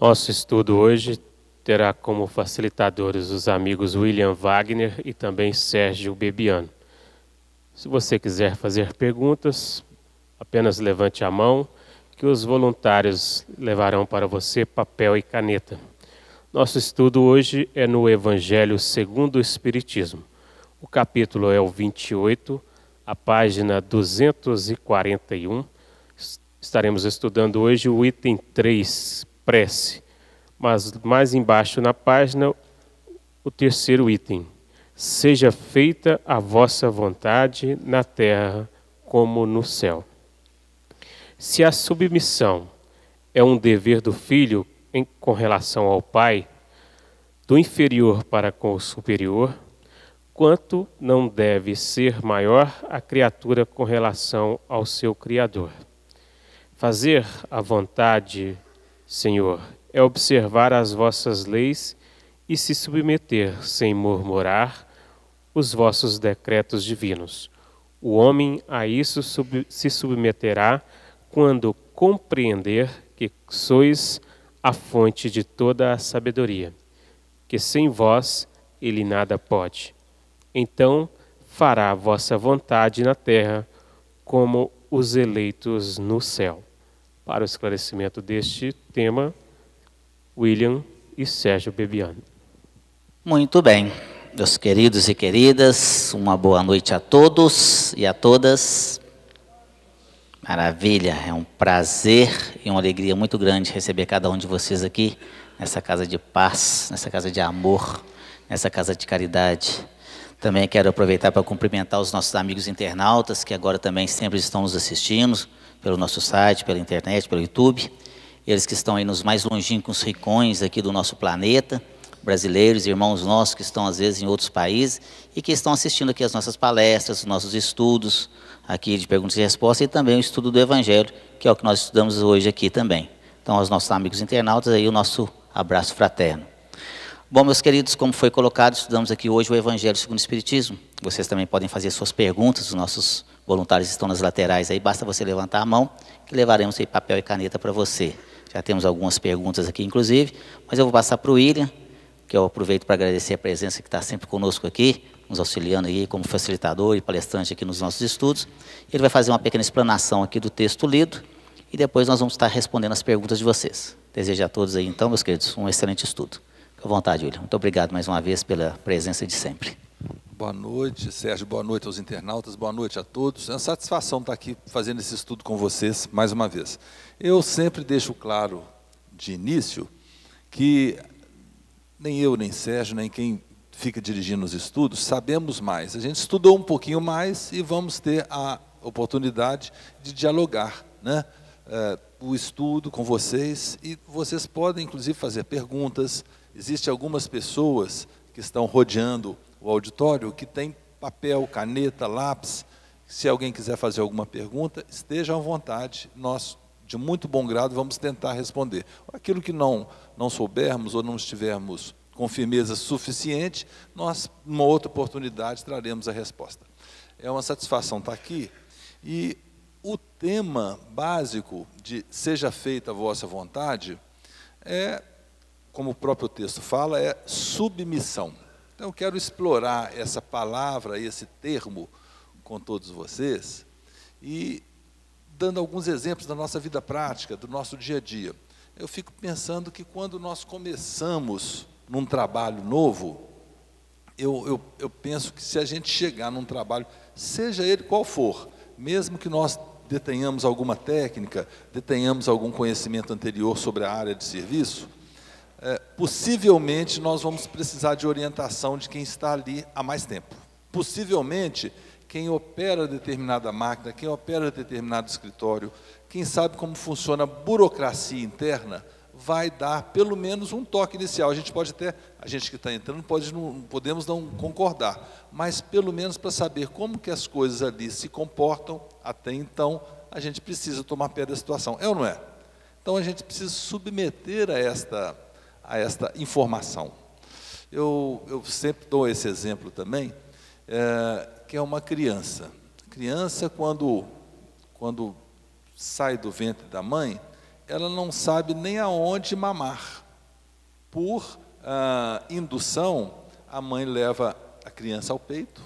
Nosso estudo hoje terá como facilitadores os amigos William Wagner e também Sérgio Bebiano. Se você quiser fazer perguntas, apenas levante a mão, que os voluntários levarão para você papel e caneta. Nosso estudo hoje é no Evangelho segundo o Espiritismo. O capítulo é o 28, a página 241. Estaremos estudando hoje o item 3, prece. Mas mais embaixo na página, o terceiro item. Seja feita a vossa vontade na terra como no céu. Se a submissão é um dever do filho com relação ao pai, do inferior para com o superior, quanto não deve ser maior a criatura com relação ao seu Criador. Fazer a vontade, Senhor, é observar as vossas leis e se submeter, sem murmurar, os vossos decretos divinos. O homem a isso se submeterá quando compreender que sois a fonte de toda a sabedoria, que sem vós ele nada pode. Então fará a vossa vontade na terra, como os eleitos no céu. Para o esclarecimento deste tema, William e Sérgio Bebiano. Muito bem, meus queridos e queridas, uma boa noite a todos e a todas. Maravilha, é um prazer e uma alegria muito grande receber cada um de vocês aqui, nessa casa de paz, nessa casa de amor, nessa casa de caridade. Também quero aproveitar para cumprimentar os nossos amigos internautas, que agora também sempre estão nos assistindo, pelo nosso site, pela internet, pelo YouTube. Eles que estão aí nos mais longínquos rincões aqui do nosso planeta, brasileiros, irmãos nossos que estão às vezes em outros países e que estão assistindo aqui as nossas palestras, os nossos estudos aqui de perguntas e respostas e também o estudo do Evangelho, que é o que nós estudamos hoje aqui também. Então, aos nossos amigos internautas, aí o nosso abraço fraterno. Bom, meus queridos, como foi colocado, estudamos aqui hoje o Evangelho segundo o Espiritismo. Vocês também podem fazer suas perguntas, os nossos voluntários estão nas laterais aí, basta você levantar a mão, que levaremos aí papel e caneta para você. Já temos algumas perguntas aqui, inclusive, mas eu vou passar para o William, que eu aproveito para agradecer a presença que está sempre conosco aqui, nos auxiliando aí como facilitador e palestrante aqui nos nossos estudos. Ele vai fazer uma pequena explanação aqui do texto lido e depois nós vamos estar respondendo as perguntas de vocês. Desejo a todos aí, então, meus queridos, um excelente estudo. Fique à vontade, William. Muito obrigado mais uma vez pela presença de sempre. Boa noite, Sérgio. Boa noite aos internautas. Boa noite a todos. É uma satisfação estar aqui fazendo esse estudo com vocês mais uma vez. Eu sempre deixo claro de início que nem eu, nem Sérgio, nem quem fica dirigindo os estudos sabemos mais. A gente estudou um pouquinho mais e vamos ter a oportunidade de dialogar, né? O estudo com vocês e vocês podem inclusive fazer perguntas. Existem algumas pessoas que estão rodeando o auditório que tem papel, caneta, lápis. Se alguém quiser fazer alguma pergunta, esteja à vontade. Nós, de muito bom grado, vamos tentar responder. Aquilo que não soubermos ou não estivermos com firmeza suficiente, nós, numa outra oportunidade, traremos a resposta. É uma satisfação estar aqui. E o tema básico de seja feita a vossa vontade é, como o próprio texto fala, é submissão. Então, eu quero explorar essa palavra, esse termo com todos vocês e dando alguns exemplos da nossa vida prática, do nosso dia a dia. Eu fico pensando que quando nós começamos num trabalho novo, eu penso que se a gente chegar num trabalho, seja ele qual for, mesmo que nós detenhamos alguma técnica, detenhamos algum conhecimento anterior sobre a área de serviço, possivelmente nós vamos precisar de orientação de quem está ali há mais tempo. Possivelmente, quem opera determinada máquina, quem opera determinado escritório, quem sabe como funciona a burocracia interna, vai dar pelo menos um toque inicial. A gente pode até, a gente que está entrando, podemos não concordar, mas pelo menos para saber como que as coisas ali se comportam, até então, a gente precisa tomar pé da situação. É ou não é? Então, a gente precisa submeter a esta informação. Eu sempre dou esse exemplo também, que é uma criança. Criança, quando sai do ventre da mãe, ela não sabe nem aonde mamar. Por indução, a mãe leva a criança ao peito,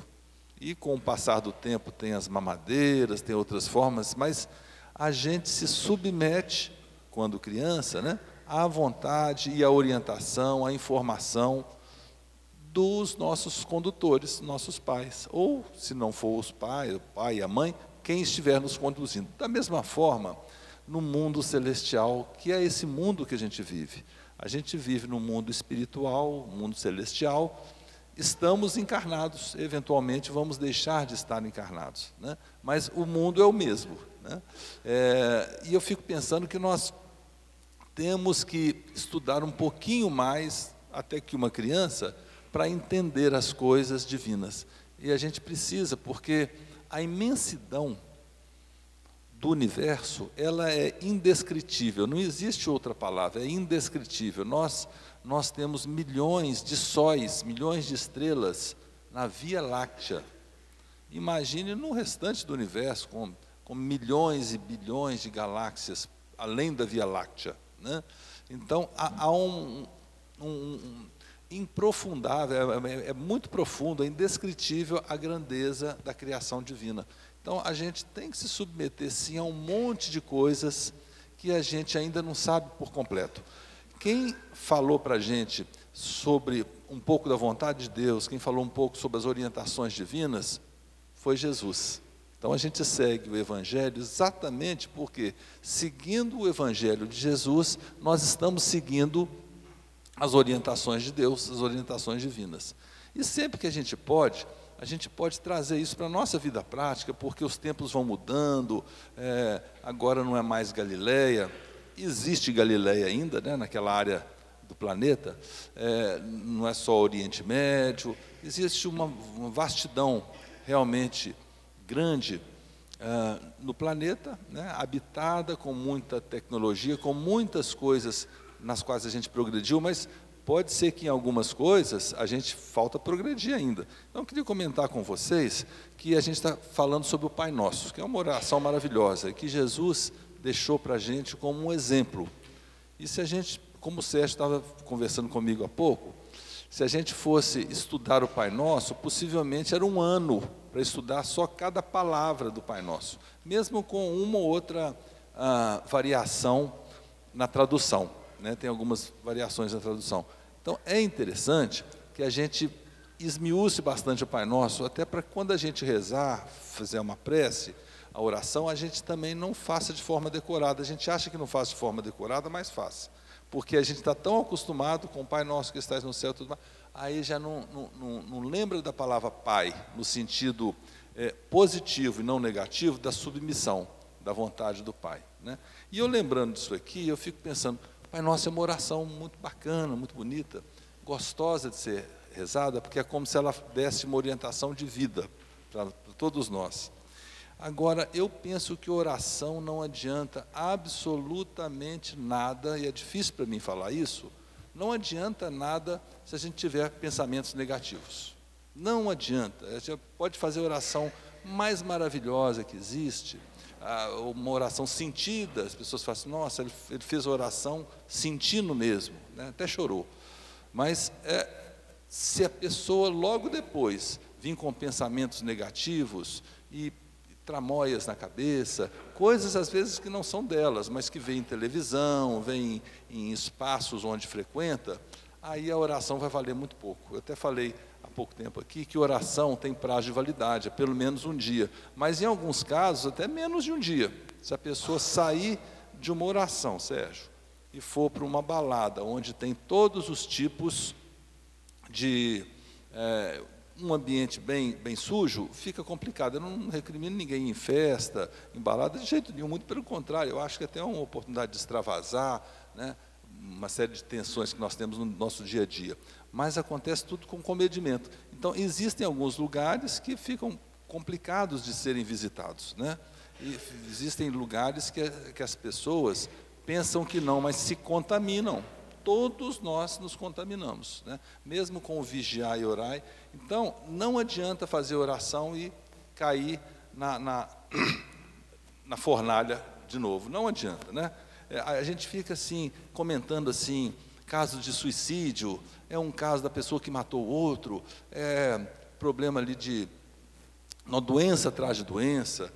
e com o passar do tempo tem as mamadeiras, tem outras formas, mas a gente se submete, quando criança, né, à vontade e à orientação, à informação dos nossos condutores, nossos pais, ou se não for o pai e a mãe, quem estiver nos conduzindo. Da mesma forma, no mundo celestial, que é esse mundo que a gente vive. A gente vive no mundo espiritual, mundo celestial, estamos encarnados, eventualmente vamos deixar de estar encarnados, né? Mas o mundo é o mesmo, né? E eu fico pensando que nós temos que estudar um pouquinho mais, até que uma criança, para entender as coisas divinas. E a gente precisa, porque a imensidão do universo, ela é indescritível, não existe outra palavra, é indescritível. Nós temos milhões de sóis, milhões de estrelas na Via Láctea. Imagine no restante do universo, com milhões e bilhões de galáxias, além da Via Láctea, né? Então, há improfundável, é muito profundo, é indescritível a grandeza da criação divina. Então, a gente tem que se submeter, sim, a um monte de coisas que a gente ainda não sabe por completo. Quem falou para a gente sobre um pouco da vontade de Deus, quem falou um pouco sobre as orientações divinas, foi Jesus. Então, a gente segue o Evangelho exatamente porque, seguindo o Evangelho de Jesus, nós estamos seguindo as orientações de Deus, as orientações divinas. E sempre que a gente pode trazer isso para a nossa vida prática, porque os tempos vão mudando, agora não é mais Galileia, existe Galileia ainda, né, naquela área do planeta, não é só Oriente Médio, existe uma vastidão realmente grande no planeta, né, habitada com muita tecnologia, com muitas coisas nas quais a gente progrediu, mas pode ser que em algumas coisas a gente falta progredir ainda. Então, eu queria comentar com vocês que a gente está falando sobre o Pai Nosso, que é uma oração maravilhosa, e que Jesus deixou para a gente como um exemplo. E se a gente, como o Sérgio estava conversando comigo há pouco, se a gente fosse estudar o Pai Nosso, possivelmente era um ano para estudar só cada palavra do Pai Nosso, mesmo com uma ou outra variação na tradução, né? Tem algumas variações na tradução. Então, é interessante que a gente esmiúce bastante o Pai Nosso, até para quando a gente rezar, fazer uma prece, a oração, a gente também não faça de forma decorada. A gente acha que não faz de forma decorada, mas faz. Porque a gente está tão acostumado com o Pai Nosso que estás no céu, tudo mais, aí já não lembra da palavra Pai, no sentido positivo e não negativo da submissão, da vontade do Pai, né? E eu lembrando disso aqui, eu fico pensando, Pai Nosso é uma oração muito bacana, muito bonita, gostosa de ser rezada, porque é como se ela desse uma orientação de vida para todos nós. Agora, eu penso que oração não adianta absolutamente nada, e é difícil para mim falar isso, não adianta nada se a gente tiver pensamentos negativos. Não adianta. A gente pode fazer a oração mais maravilhosa que existe, uma oração sentida, as pessoas falam assim, nossa, ele fez a oração sentindo mesmo, né? Até chorou. Mas se a pessoa logo depois vir com pensamentos negativos e tramóias na cabeça, coisas às vezes que não são delas, mas que vêm em televisão, vêm em espaços onde frequenta, aí a oração vai valer muito pouco. Eu até falei há pouco tempo aqui que oração tem prazo de validade, é pelo menos um dia, mas em alguns casos até menos de um dia. Se a pessoa sair de uma oração, Sérgio, e for para uma balada onde tem todos os tipos de um ambiente bem sujo, fica complicado. Eu não recrimino ninguém em festa, em balada, de jeito nenhum, muito pelo contrário, eu acho que até é uma oportunidade de extravasar, né, uma série de tensões que nós temos no nosso dia a dia. Mas acontece tudo com comedimento. Então, existem alguns lugares que ficam complicados de serem visitados, né? E existem lugares que as pessoas pensam que não, mas se contaminam. Todos nós nos contaminamos, né? Mesmo com o vigiar e orar. Então, não adianta fazer oração e cair na fornalha de novo. Não adianta, né? A gente fica assim, comentando assim, casos de suicídio, é um caso da pessoa que matou o outro, problema ali de uma doença atrás de doença,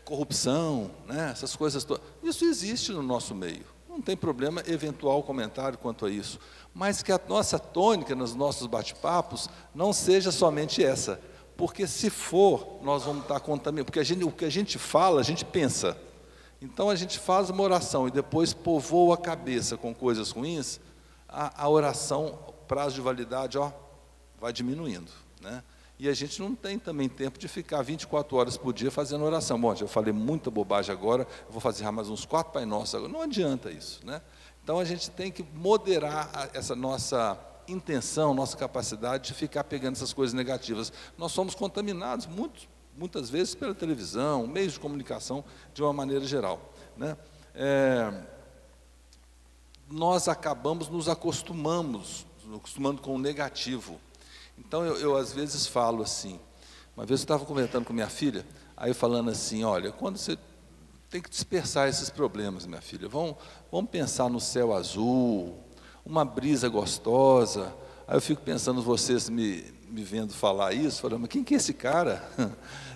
corrupção, né? Essas coisas todas. Isso existe no nosso meio. Não tem problema eventual comentário quanto a isso. Mas que a nossa tônica nos nossos bate-papos não seja somente essa. Porque se for, nós vamos estar contaminando. Porque o que a gente fala, a gente pensa. Então a gente faz uma oração e depois povoa a cabeça com coisas ruins, a oração, o prazo de validade, vai diminuindo, né? E a gente não tem também tempo de ficar 24 horas por dia fazendo oração. Bom, eu falei muita bobagem agora, eu vou fazer mais uns 4 Pai Nosso agora. Não adianta isso, né? Então a gente tem que moderar essa nossa intenção, nossa capacidade de ficar pegando essas coisas negativas. Nós somos contaminados muitas vezes pela televisão, meios de comunicação, de uma maneira geral, né? Nós acabamos nos acostumando com o negativo. Então, eu às vezes falo assim, uma vez eu estava conversando com minha filha, aí falando assim, olha, quando você tem que dispersar esses problemas, minha filha, vamos pensar no céu azul, uma brisa gostosa. Aí eu fico pensando, vocês me vendo falar isso, falando, mas quem que é esse cara?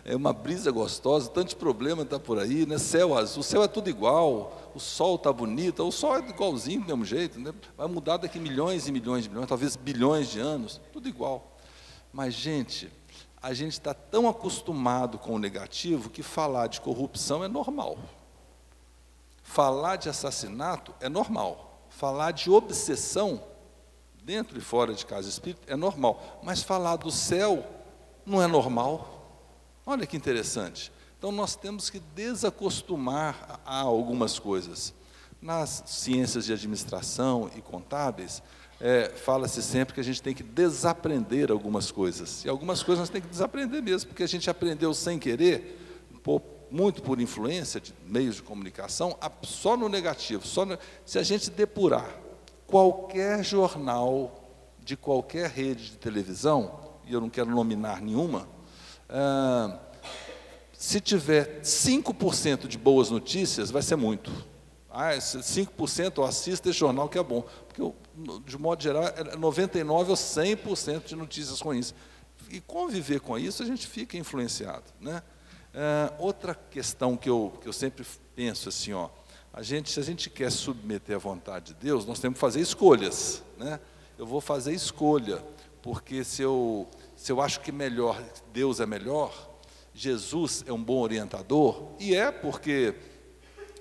É uma brisa gostosa, tanto problema está por aí, né? Céu azul, o céu é tudo igual, o sol está bonito, o sol é igualzinho do mesmo jeito, né? Vai mudar daqui milhões e milhões de milhões, talvez bilhões de anos, tudo igual. Mas, gente, a gente está tão acostumado com o negativo que falar de corrupção é normal. Falar de assassinato é normal. Falar de obsessão, dentro e fora de casa espírita, é normal. Mas falar do céu não é normal. Olha que interessante. Então, nós temos que desacostumar a algumas coisas. Nas ciências de administração e contábeis, fala-se sempre que a gente tem que desaprender algumas coisas. E algumas coisas nós temos que desaprender mesmo, porque a gente aprendeu sem querer, muito por influência de meios de comunicação, só no negativo. Se a gente depurar qualquer jornal de qualquer rede de televisão, e eu não quero nominar nenhuma, se tiver 5% de boas notícias, vai ser muito. 5% eu assisto esse jornal que é bom, porque de modo geral é 99% ou 100% de notícias ruins. E conviver com isso a gente fica influenciado, né? Outra questão que eu sempre penso assim, se a gente quer submeter à vontade de Deus, nós temos que fazer escolhas, né? Eu vou fazer escolha, porque se eu acho que Deus é melhor, Jesus é um bom orientador, e porque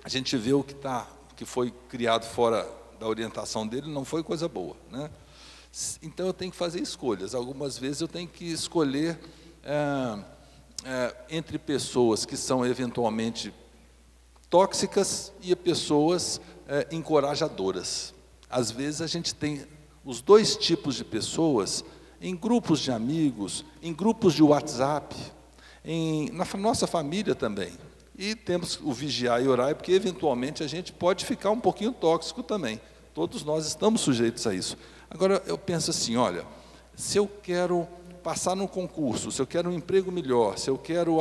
a gente vê o que foi criado fora da orientação dele, não foi coisa boa, né? Então eu tenho que fazer escolhas. Algumas vezes eu tenho que escolher entre pessoas que são eventualmente tóxicas e pessoas encorajadoras. Às vezes a gente tem os dois tipos de pessoas em grupos de amigos, em grupos de WhatsApp, na nossa família também. E temos o vigiar e orar, porque eventualmente a gente pode ficar um pouquinho tóxico também. Todos nós estamos sujeitos a isso. Agora, eu penso assim, olha, se eu quero passar num concurso, se eu quero um emprego melhor, se eu quero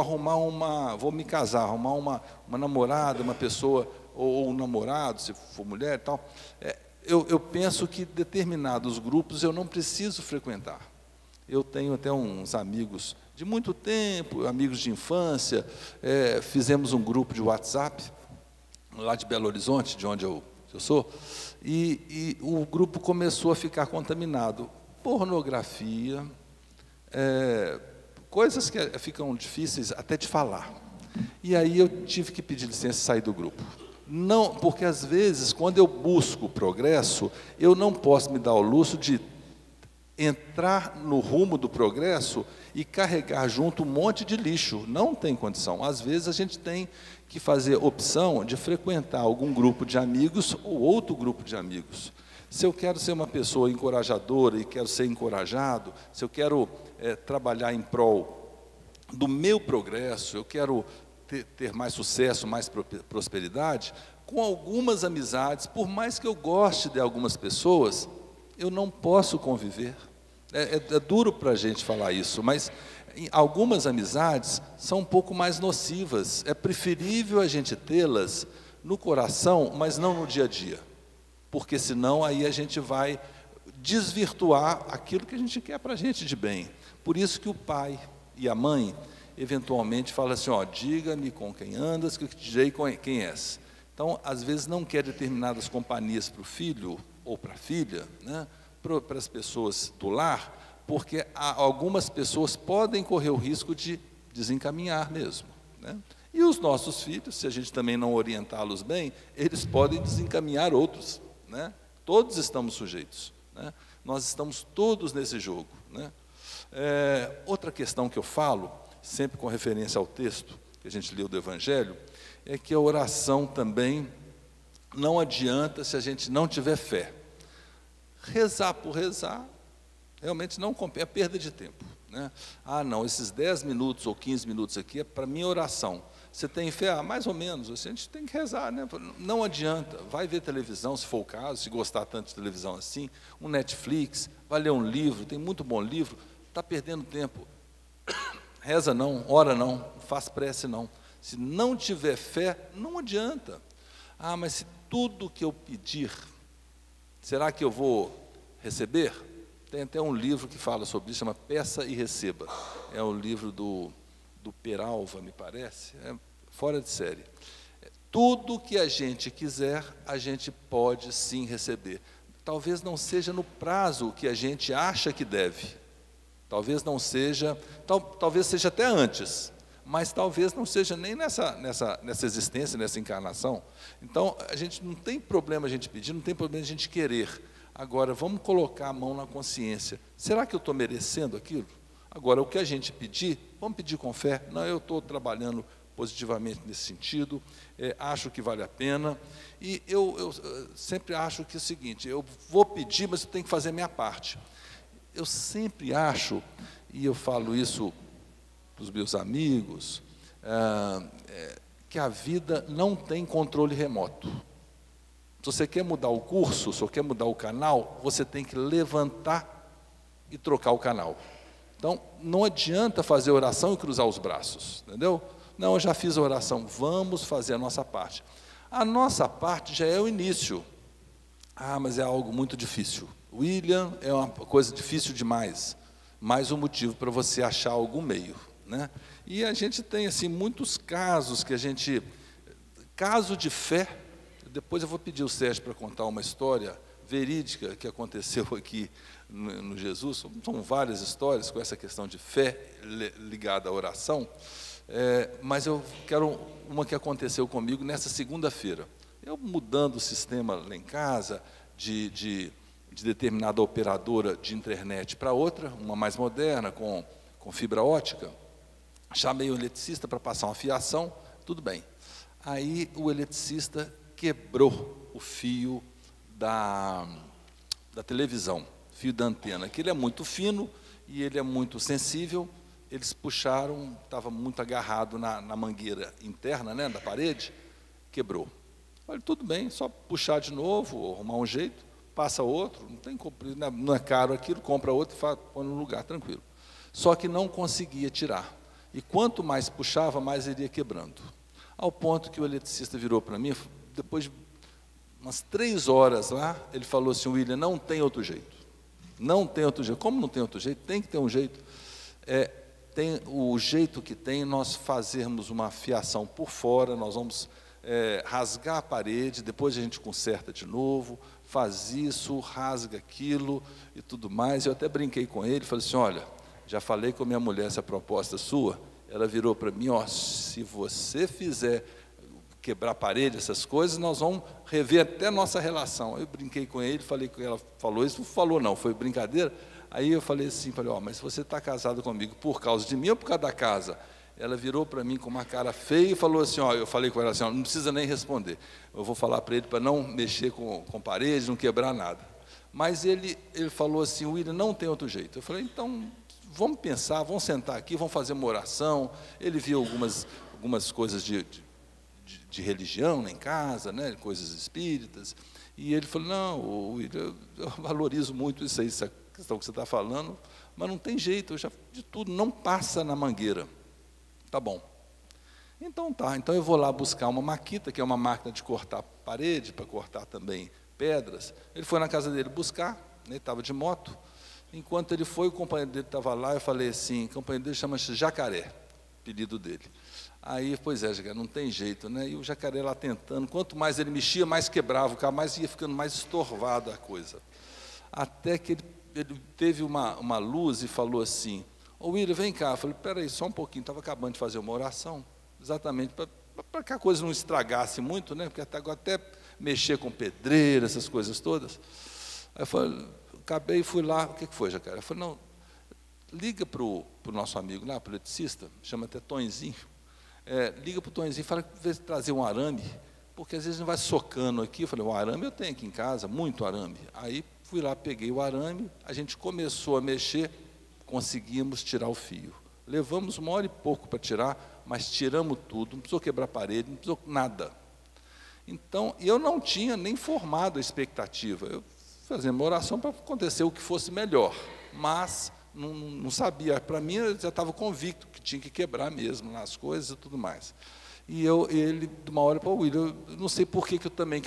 vou me casar, arrumar uma namorada, uma pessoa, ou um namorado, se for mulher e tal, eu penso que determinados grupos eu não preciso frequentar. Eu tenho até uns amigos de muito tempo, amigos de infância, fizemos um grupo de WhatsApp, lá de Belo Horizonte, de onde eu sou, e o grupo começou a ficar contaminado. Pornografia, coisas que ficam difíceis até de falar. E aí eu tive que pedir licença e sair do grupo. Não, porque às vezes, quando eu busco progresso, eu não posso me dar o luxo de entrar no rumo do progresso e carregar junto um monte de lixo. Não tem condição. Às vezes a gente tem que fazer opção de frequentar algum grupo de amigos ou outro grupo de amigos. Se eu quero ser uma pessoa encorajadora e quero ser encorajado, se eu quero trabalhar em prol do meu progresso, eu quero ter mais sucesso, mais prosperidade, com algumas amizades, por mais que eu goste de algumas pessoas, eu não posso conviver. É duro para a gente falar isso, mas algumas amizades são um pouco mais nocivas. É preferível a gente tê-las no coração, mas não no dia a dia. Porque senão aí a gente vai desvirtuar aquilo que a gente quer para a gente de bem. Por isso que o pai e a mãe, eventualmente, falam assim, ó, diga-me com quem andas, que eu te direi quem és. Então, às vezes, não quer determinadas companhias para o filho ou para a filha, né, para as pessoas do lar, porque algumas pessoas podem correr o risco de desencaminhar mesmo, né? E os nossos filhos, se a gente também não orientá-los bem, eles podem desencaminhar outros, né? Todos estamos sujeitos, né? Nós estamos todos nesse jogo, né? Outra questão que eu falo, sempre com referência ao texto que a gente leu do Evangelho, é que a oração também não adianta se a gente não tiver fé. Rezar por rezar, realmente não compensa, é perda de tempo, né? Ah, não, esses 10 minutos ou 15 minutos aqui é para minha oração. Você tem fé? Ah, mais ou menos, a gente tem que rezar, né? Não adianta, vai ver televisão, se for o caso, se gostar tanto de televisão assim, um Netflix, vai ler um livro, tem muito bom livro, está perdendo tempo. Reza não, ora não, faz prece não. Se não tiver fé, não adianta. Ah, mas se tudo que eu pedir, será que eu vou receber? Tem até um livro que fala sobre isso, chama Peça e Receba. É um livro do Peralva, me parece, é fora de série. Tudo que a gente quiser, a gente pode sim receber. Talvez não seja no prazo que a gente acha que deve. Talvez não seja, talvez seja até antes, mas talvez não seja nem nessa existência, nessa encarnação. Então, a gente não tem problema a gente pedir, não tem problema a gente querer. Agora, vamos colocar a mão na consciência. Será que eu estou merecendo aquilo? Agora, o que a gente pedir, vamos pedir com fé. Não, eu estou trabalhando positivamente nesse sentido, acho que vale a pena. E eu sempre acho que é o seguinte, eu vou pedir, mas eu tenho que fazer a minha parte. Eu sempre acho, e eu falo isso para os meus amigos, que a vida não tem controle remoto. Se você quer mudar o curso, se você quer mudar o canal, você tem que levantar e trocar o canal. Então, não adianta fazer oração e cruzar os braços, entendeu? Não, eu já fiz a oração, vamos fazer a nossa parte. A nossa parte já é o início. Ah, mas é algo muito difícil. William, é uma coisa difícil demais. Mais um motivo para você achar algum meio, né? E a gente tem assim muitos casos que a gente, caso de fé. Depois eu vou pedir o Sérgio para contar uma história verídica que aconteceu aqui no Jesus. São várias histórias com essa questão de fé ligada à oração, mas eu quero uma que aconteceu comigo nessa segunda-feira. Eu mudando o sistema lá em casa, de determinada operadora de internet para outra, uma mais moderna, com fibra ótica, chamei o eletricista para passar uma fiação, tudo bem. Aí o eletricista quebrou o fio da televisão, fio da antena, que ele é muito fino e ele é muito sensível. Eles puxaram, estava muito agarrado na mangueira interna, né, da parede, quebrou. Olha, tudo bem, só puxar de novo, arrumar um jeito, passa outro, não é caro aquilo, compra outro e põe no lugar, tranquilo. Só que não conseguia tirar. E quanto mais puxava, mais ele ia quebrando. Ao ponto que o eletricista virou para mim, depois de umas 3 horas lá, ele falou assim, William, não tem outro jeito. Não tem outro jeito. Como não tem outro jeito? Tem que ter um jeito. Tem o jeito que tem nós fazermos uma fiação por fora, nós vamos rasgar a parede, depois a gente conserta de novo, faz isso, rasga aquilo e tudo mais. Eu até brinquei com ele, falei assim, olha, já falei com a minha mulher essa proposta sua, ela virou para mim, ó, se você fizer quebrar a parede, essas coisas, nós vamos rever até nossa relação. Eu brinquei com ele, falei que ela falou isso, não falou não, foi brincadeira. Aí eu falei assim, ó, mas você está casado comigo por causa de mim ou por causa da casa? Ela virou para mim com uma cara feia e falou assim, ó, eu falei com ela assim, ó, não precisa nem responder, eu vou falar para ele para não mexer com parede, não quebrar nada. Mas ele falou assim, William, não tem outro jeito. Eu falei, então, vamos pensar, vamos sentar aqui, vamos fazer uma oração. Ele viu algumas coisas de religião, né, em casa, né, coisas espíritas, e ele falou, não, William, eu valorizo muito isso aí, essa questão que você está falando, mas não tem jeito, eu já de tudo, não passa na mangueira. Tá bom. Então tá, então eu vou lá buscar uma maquita, que é uma máquina de cortar parede, para cortar também pedras. Ele foi na casa dele buscar, né, ele estava de moto. Enquanto ele foi, o companheiro dele estava lá, eu falei assim, o companheiro dele chama-se Jacaré, apelido dele. Aí, pois é, Jacaré, não tem jeito, né? E o Jacaré lá tentando, quanto mais ele mexia, mais quebrava o carro, mais ia ficando mais estorvada a coisa. Até que ele teve uma luz e falou assim, ô William, vem cá. Eu falei, peraí, só um pouquinho, estava acabando de fazer uma oração, exatamente para que a coisa não estragasse muito, né? Porque até mexer com pedreira, essas coisas todas. Aí eu falei, acabei e fui lá, o que foi, Jacaré? Eu falei, não, liga para o nosso amigo lá, para o eletricista, chama até Tonzinho, liga para o Tonzinho, fala que vai trazer um arame, porque às vezes não vai socando aqui. Eu falei, o arame eu tenho aqui em casa, muito arame. Aí fui lá, peguei o arame, a gente começou a mexer, conseguimos tirar o fio. Levamos 1 hora e pouco para tirar, mas tiramos tudo, não precisou quebrar parede, não precisou nada. Então, eu não tinha nem formado a expectativa, eu fazia uma oração para acontecer o que fosse melhor, mas não sabia. Para mim, eu já estava convicto que tinha que quebrar mesmo as coisas e tudo mais. E ele, de uma hora para o William, eu não sei por que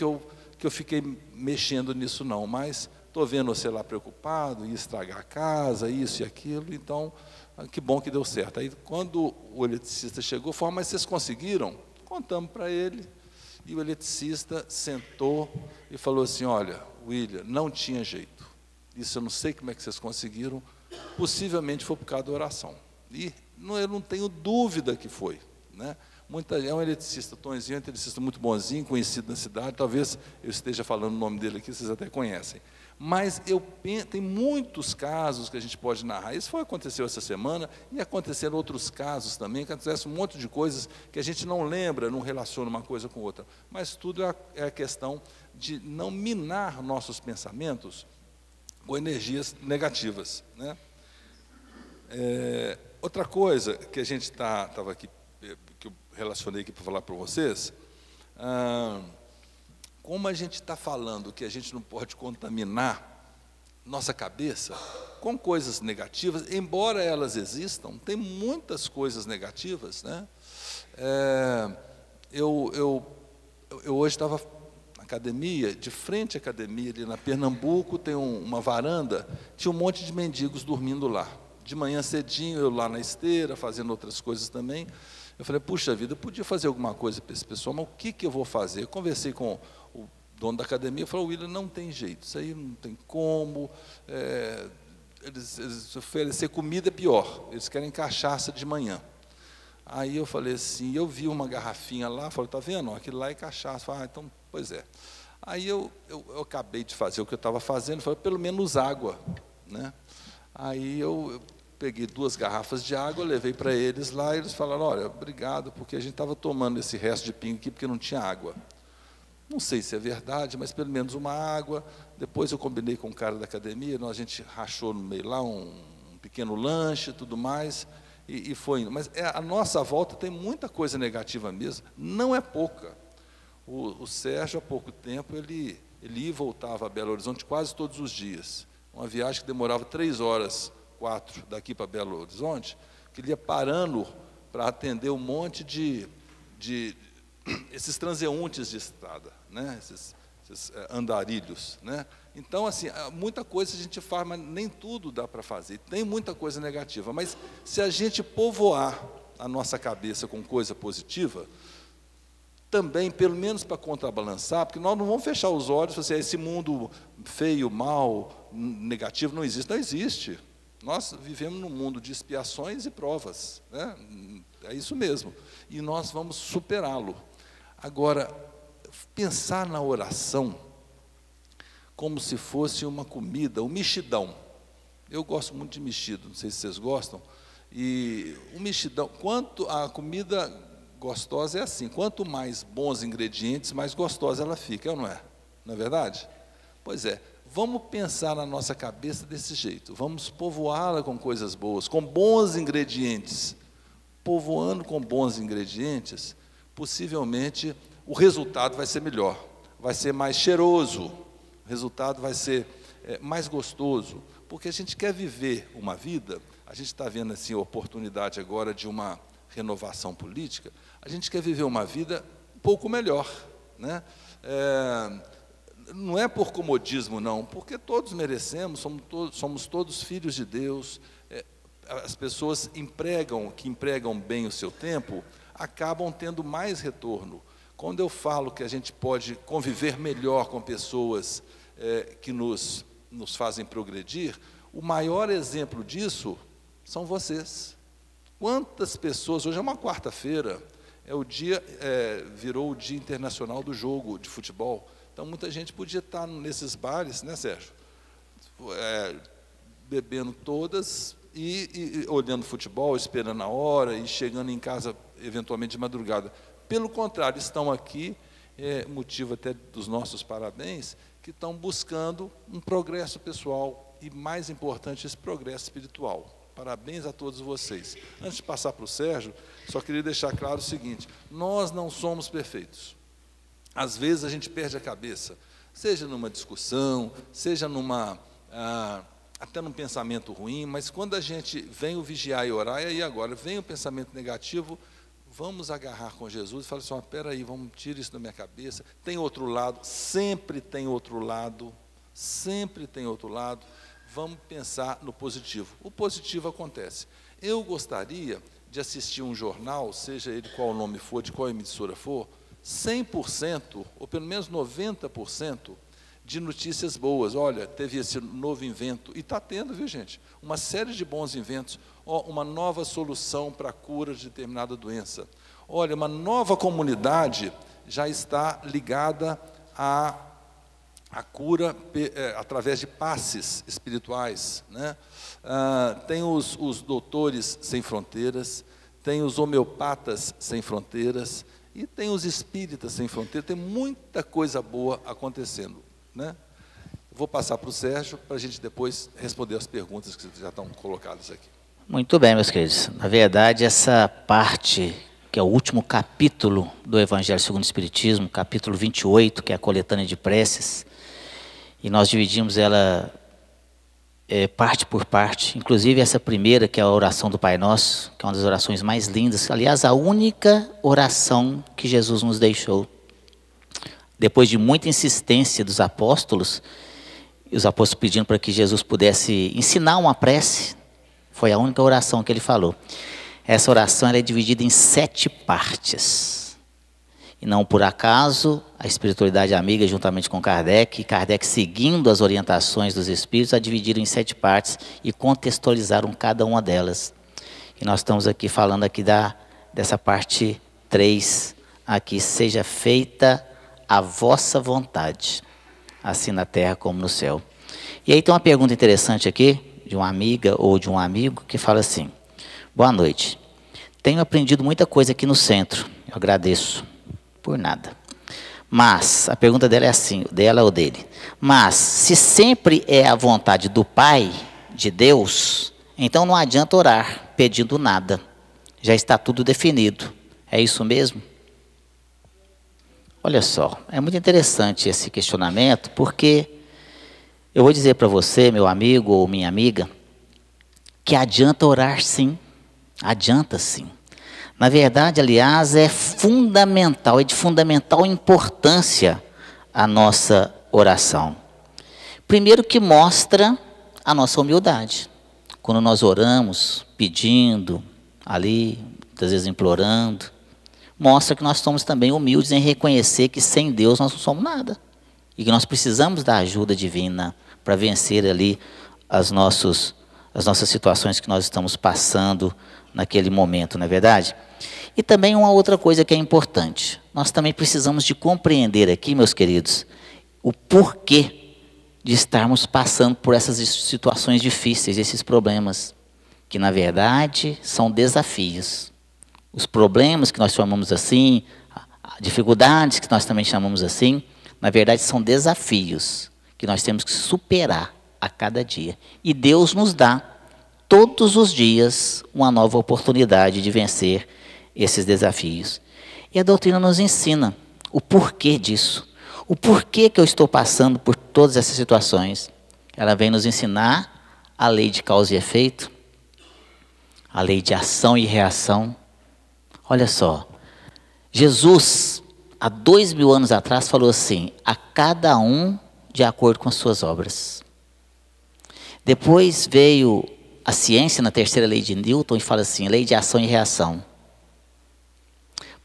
eu fiquei mexendo nisso não, mas estou vendo você lá preocupado, ia estragar a casa, isso e aquilo, então, que bom que deu certo. Aí, quando o eletricista chegou, falou, mas vocês conseguiram? Contamos para ele, e o eletricista sentou e falou assim, olha, William, não tinha jeito, isso eu não sei como é que vocês conseguiram, possivelmente foi por causa da oração. E eu não tenho dúvida que foi, né? É um eletricista, Tonzinho, é um eletricista muito bonzinho, conhecido na cidade, talvez eu esteja falando o nome dele aqui, vocês até conhecem. Mas tem muitos casos que a gente pode narrar. Isso aconteceu essa semana, e aconteceram outros casos também, que acontece um monte de coisas que a gente não lembra, não relaciona uma coisa com outra. Mas tudo é a questão de não minar nossos pensamentos com energias negativas, né? Outra coisa que a gente estava aqui, que eu relacionei aqui para falar para vocês, como a gente está falando que a gente não pode contaminar nossa cabeça com coisas negativas, embora elas existam, tem muitas coisas negativas, né? Eu hoje estava na academia, de frente à academia, ali na Pernambuco, tem uma varanda, tinha um monte de mendigos dormindo lá. De manhã cedinho, eu lá na esteira, fazendo outras coisas também. Eu falei, puxa vida, eu podia fazer alguma coisa para esse pessoal, mas o que eu vou fazer? Eu conversei com o dono da academia, falou, William, não tem jeito, isso aí não tem como, eles oferecer comida é pior, eles querem cachaça de manhã. Aí eu falei assim, eu vi uma garrafinha lá, falei, está vendo? Aquilo lá é cachaça. Falei, então, pois é. Aí eu acabei de fazer o que eu estava fazendo, falei, pelo menos água, né? Aí eu peguei 2 garrafas de água, levei para eles lá, e eles falaram, olha, obrigado, porque a gente estava tomando esse resto de pinga aqui, porque não tinha água. Não sei se é verdade, mas pelo menos uma água. Depois eu combinei com o cara da academia, a gente rachou no meio lá um pequeno lanche e tudo mais, e foi indo. Mas a nossa volta tem muita coisa negativa mesmo, não é pouca. O Sérgio, há pouco tempo, ele ia e voltava a Belo Horizonte quase todos os dias. Uma viagem que demorava 3 horas, 4 daqui para Belo Horizonte, que ele ia parando para atender um monte de esses transeuntes de estrada, né? esses andarilhos, né? Então, assim, muita coisa a gente faz, mas nem tudo dá para fazer. Tem muita coisa negativa, mas se a gente povoar a nossa cabeça com coisa positiva, também, pelo menos para contrabalançar, porque nós não vamos fechar os olhos e falar assim, esse mundo feio, mal, negativo não existe. Não existe. Nós vivemos num mundo de expiações e provas, né? É isso mesmo. E nós vamos superá-lo. Agora, pensar na oração como se fosse uma comida, um mexidão. Eu gosto muito de mexido, não sei se vocês gostam. E o mexidão, quanto a comida gostosa é assim, quanto mais bons ingredientes, mais gostosa ela fica, não é? Não é verdade? Pois é, vamos pensar na nossa cabeça desse jeito, vamos povoá-la com coisas boas, com bons ingredientes. Povoando com bons ingredientes, possivelmente o resultado vai ser melhor, vai ser mais cheiroso, o resultado vai ser mais gostoso, porque a gente quer viver uma vida, a gente está vendo assim, a oportunidade agora de uma renovação política, a gente quer viver uma vida um pouco melhor, né? Não é por comodismo, não, porque todos merecemos, somos todos filhos de Deus. As pessoas que empregam bem o seu tempo, acabam tendo mais retorno. Quando eu falo que a gente pode conviver melhor com pessoas que nos fazem progredir, o maior exemplo disso são vocês. Quantas pessoas, hoje é uma quarta-feira, virou o Dia Internacional do Jogo de Futebol, então muita gente podia estar nesses bares, né, Sérgio? Bebendo todas e olhando futebol, esperando a hora e chegando em casa eventualmente de madrugada. Pelo contrário, estão aqui, motivo até dos nossos parabéns, que estão buscando um progresso pessoal e, mais importante, esse progresso espiritual. Parabéns a todos vocês. Antes de passar para o Sérgio, só queria deixar claro o seguinte: nós não somos perfeitos. Às vezes a gente perde a cabeça, seja numa discussão, seja até num pensamento ruim, mas quando a gente vem o vigiar e orar, e aí agora vem o pensamento negativo, vamos agarrar com Jesus e falar assim: espera aí, vamos tirar isso da minha cabeça. Tem outro lado, sempre tem outro lado, sempre tem outro lado. Vamos pensar no positivo. O positivo acontece. Eu gostaria de assistir um jornal, seja ele qual o nome for, de qual emissora for, 100%, ou pelo menos 90%, de notícias boas. Olha, teve esse novo invento, e está tendo, viu, gente? Uma série de bons inventos. Uma nova solução para a cura de determinada doença. Olha, uma nova comunidade já está ligada à cura através de passes espirituais, né? Tem os doutores sem fronteiras, tem os homeopatas sem fronteiras, e tem os espíritas sem fronteiras. Tem muita coisa boa acontecendo, né? Vou passar para o Sérgio, para a gente depois responder as perguntas que já estão colocadas aqui. Muito bem, meus queridos. Na verdade, essa parte, que é o último capítulo do Evangelho segundo o Espiritismo, capítulo 28, que é a coletânea de preces, e nós dividimos ela parte por parte, inclusive essa primeira, que é a oração do Pai Nosso, que é uma das orações mais lindas, aliás, a única oração que Jesus nos deixou. Depois de muita insistência dos apóstolos, e os apóstolos pedindo para que Jesus pudesse ensinar uma prece, foi a única oração que ele falou. Essa oração ela é dividida em 7 partes. E não por acaso, a espiritualidade amiga, juntamente com Kardec, seguindo as orientações dos espíritos, a dividiram em 7 partes e contextualizaram cada uma delas. E nós estamos aqui falando aqui dessa parte 3, aqui: seja feita a vossa vontade, assim na terra como no céu. E aí tem uma pergunta interessante aqui, de uma amiga ou de um amigo, que fala assim: boa noite, tenho aprendido muita coisa aqui no centro, eu agradeço. Por nada. Mas, a pergunta dela é assim, dela ou dele: mas, se sempre é a vontade do Pai, de Deus, então não adianta orar pedindo nada. Já está tudo definido. É isso mesmo? Olha só, é muito interessante esse questionamento, porque eu vou dizer para você, meu amigo ou minha amiga, que adianta orar sim. Adianta sim. Na verdade, aliás, é fundamental, é de fundamental importância a nossa oração. Primeiro, que mostra a nossa humildade. Quando nós oramos, pedindo, ali, muitas vezes implorando, mostra que nós somos também humildes em reconhecer que sem Deus nós não somos nada. E que nós precisamos da ajuda divina para vencer ali as nossas situações que nós estamos passando naquele momento, não é verdade? E também uma outra coisa que é importante, nós também precisamos de compreender aqui, meus queridos, o porquê de estarmos passando por essas situações difíceis, esses problemas, que na verdade são desafios. Os problemas que nós chamamos assim, dificuldades que nós também chamamos assim, na verdade são desafios que nós temos que superar a cada dia. E Deus nos dá todos os dias uma nova oportunidade de vencer esses desafios. E a doutrina nos ensina o porquê disso. O porquê que eu estou passando por todas essas situações. Ela vem nos ensinar a lei de causa e efeito, a lei de ação e reação, Olha só, Jesus, há 2000 anos atrás, falou assim: a cada um de acordo com as suas obras. Depois veio a ciência na terceira lei de Newton e fala assim, lei de ação e reação.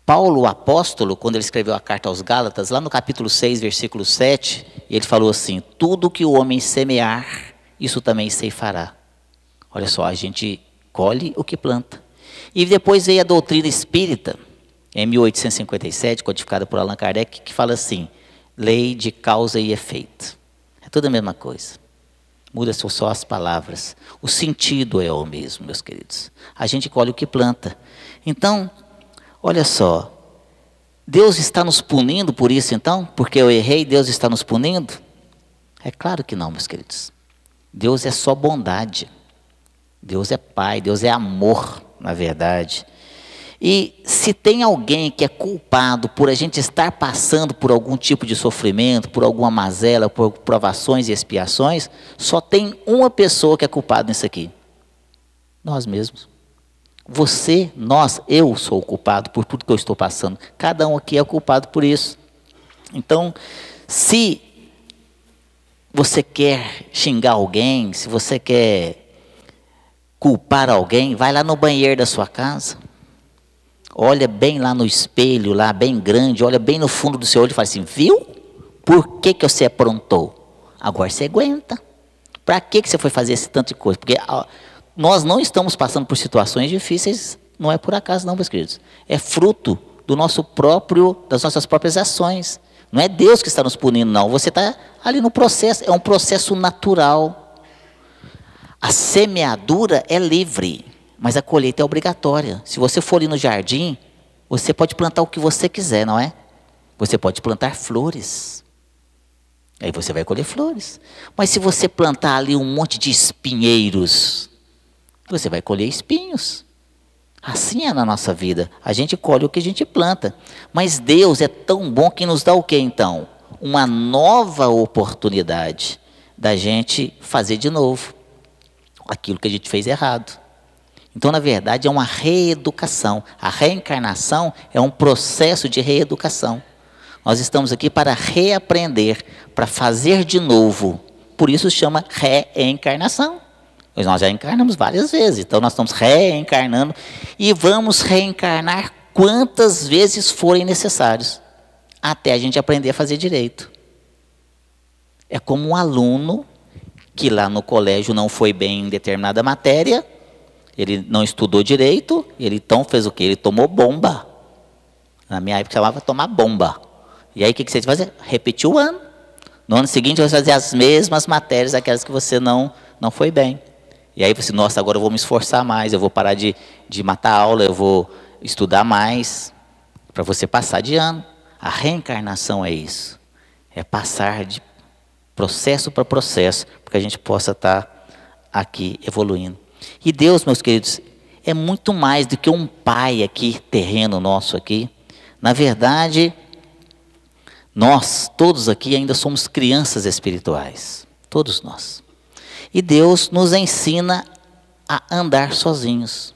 Paulo, o apóstolo, quando ele escreveu a carta aos Gálatas, lá no capítulo 6, versículo 7, ele falou assim, tudo que o homem semear, isso também ceifará. Olha só, a gente colhe o que planta. E depois veio a doutrina espírita, em 1857, codificada por Allan Kardec, que fala assim, lei de causa e efeito. É tudo a mesma coisa. Muda só as palavras. O sentido é o mesmo, meus queridos. A gente colhe o que planta. Então, olha só. Deus está nos punindo por isso então? Porque eu errei, Deus está nos punindo? É claro que não, meus queridos. Deus é só bondade. Deus é Pai, Deus é amor, na verdade. E se tem alguém que é culpado por a gente estar passando por algum tipo de sofrimento, por alguma mazela, por provações e expiações, só tem uma pessoa que é culpada nisso aqui. Nós mesmos. Você, nós, eu sou o culpado por tudo que eu estou passando. Cada um aqui é culpado por isso. Então, se você quer xingar alguém, se você quer culpar alguém, vai lá no banheiro da sua casa. Olha bem lá no espelho, lá bem grande, olha bem no fundo do seu olho e fala assim, viu? Por que você aprontou? Agora você aguenta. Para que você foi fazer esse tanto de coisa? Porque nós não estamos passando por situações difíceis, não é por acaso não, meus queridos. É fruto do das nossas próprias ações. Não é Deus que está nos punindo, não. Você está ali no processo, é um processo natural. A semeadura é livre. Mas a colheita é obrigatória. Se você for ali no jardim, você pode plantar o que você quiser, não é? Você pode plantar flores. Aí você vai colher flores. Mas se você plantar ali um monte de espinheiros, você vai colher espinhos. Assim é na nossa vida. A gente colhe o que a gente planta. Mas Deus é tão bom que nos dá o quê então? Uma nova oportunidade da gente fazer de novo aquilo que a gente fez errado. Então, na verdade, é uma reeducação. A reencarnação é um processo de reeducação. Nós estamos aqui para reaprender, para fazer de novo. Por isso se chama reencarnação. Nós já encarnamos várias vezes, então nós estamos reencarnando e vamos reencarnar quantas vezes forem necessários, até a gente aprender a fazer direito. É como um aluno que lá no colégio não foi bem em determinada matéria, ele não estudou direito, ele então fez o quê? Ele tomou bomba. Na minha época chamava tomar bomba. E aí o que você fazia? Repetiu o ano. No ano seguinte você vai fazer as mesmas matérias, aquelas que você não foi bem. E aí você, nossa, agora eu vou me esforçar mais, eu vou parar de matar a aula, eu vou estudar mais, para você passar de ano. A reencarnação é isso. É passar de processo para processo, para que a gente possa estar aqui evoluindo. E Deus, meus queridos, é muito mais do que um pai aqui, terreno nosso aqui. Na verdade, nós, todos aqui, ainda somos crianças espirituais. Todos nós. E Deus nos ensina a andar sozinhos.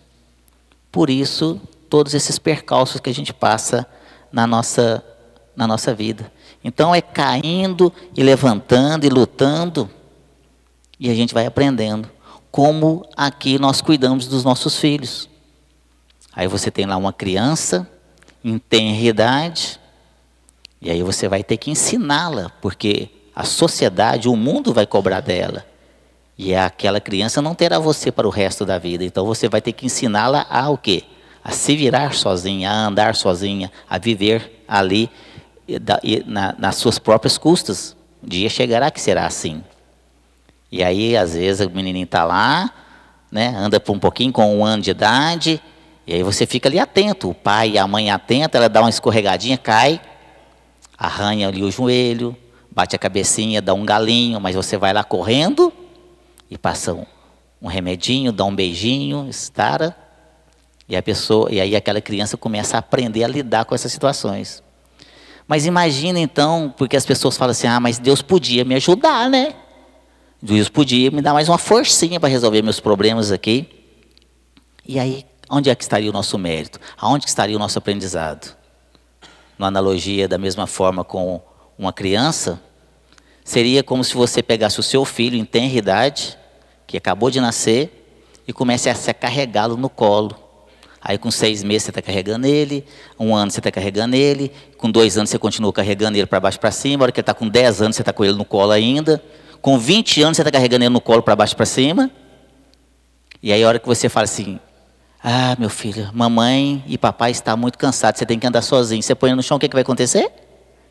Por isso, todos esses percalços que a gente passa na nossa vida. Então, é caindo e levantando e lutando, e a gente vai aprendendo. Como aqui nós cuidamos dos nossos filhos. Aí você tem lá uma criança em tenra idade, e aí você vai ter que ensiná-la, porque a sociedade, o mundo vai cobrar dela. E aquela criança não terá você para o resto da vida. Então você vai ter que ensiná-la a o quê? A se virar sozinha, a andar sozinha, a viver ali nas suas próprias custas. Um dia chegará que será assim. E aí, às vezes, o menininho está lá, né, anda por um pouquinho com 1 ano de idade, e aí você fica ali atento, o pai e a mãe atenta, ela dá uma escorregadinha, cai, arranha ali o joelho, bate a cabecinha, dá um galinho, mas você vai lá correndo e passa um remedinho, dá um beijinho, estara, e aí aquela criança começa a aprender a lidar com essas situações. Mas imagina então, porque as pessoas falam assim, mas Deus podia me ajudar, né? Deus podia me dar mais uma forcinha para resolver meus problemas aqui. E aí onde é que estaria o nosso mérito? Aonde que estaria o nosso aprendizado? Na analogia, da mesma forma com uma criança, seria como se você pegasse o seu filho em tenra idade, que acabou de nascer, e comece a carregá-lo no colo. Aí com 6 meses você está carregando ele, 1 ano você está carregando ele, com 2 anos você continua carregando ele para baixo e para cima, a hora que ele está com 10 anos você está com ele no colo ainda, com 20 anos você está carregando ele no colo para baixo e para cima, e aí a hora que você fala assim, ah, meu filho, mamãe e papai estão muito cansados, você tem que andar sozinho, você põe ele no chão, o que vai acontecer?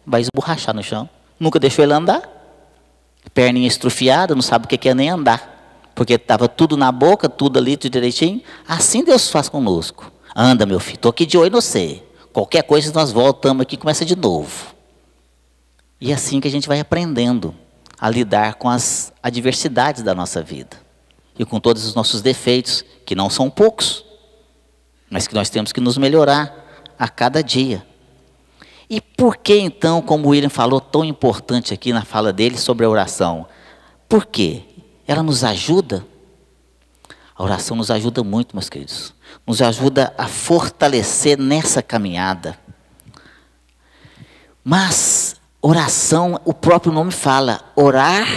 Vai esborrachar no chão, nunca deixou ele andar, perninha estrufiada, não sabe o que é nem andar. Porque estava tudo na boca, tudo ali, tudo direitinho. Assim Deus faz conosco. Anda, meu filho, estou aqui de olho no você. Qualquer coisa nós voltamos aqui e começa de novo. E é assim que a gente vai aprendendo a lidar com as adversidades da nossa vida. E com todos os nossos defeitos, que não são poucos, mas que nós temos que nos melhorar a cada dia. E por que então, como o William falou, tão importante aqui na fala dele sobre a oração? Por quê? Ela nos ajuda, a oração nos ajuda muito, meus queridos. Nos ajuda a fortalecer nessa caminhada. Mas, oração, o próprio nome fala, orar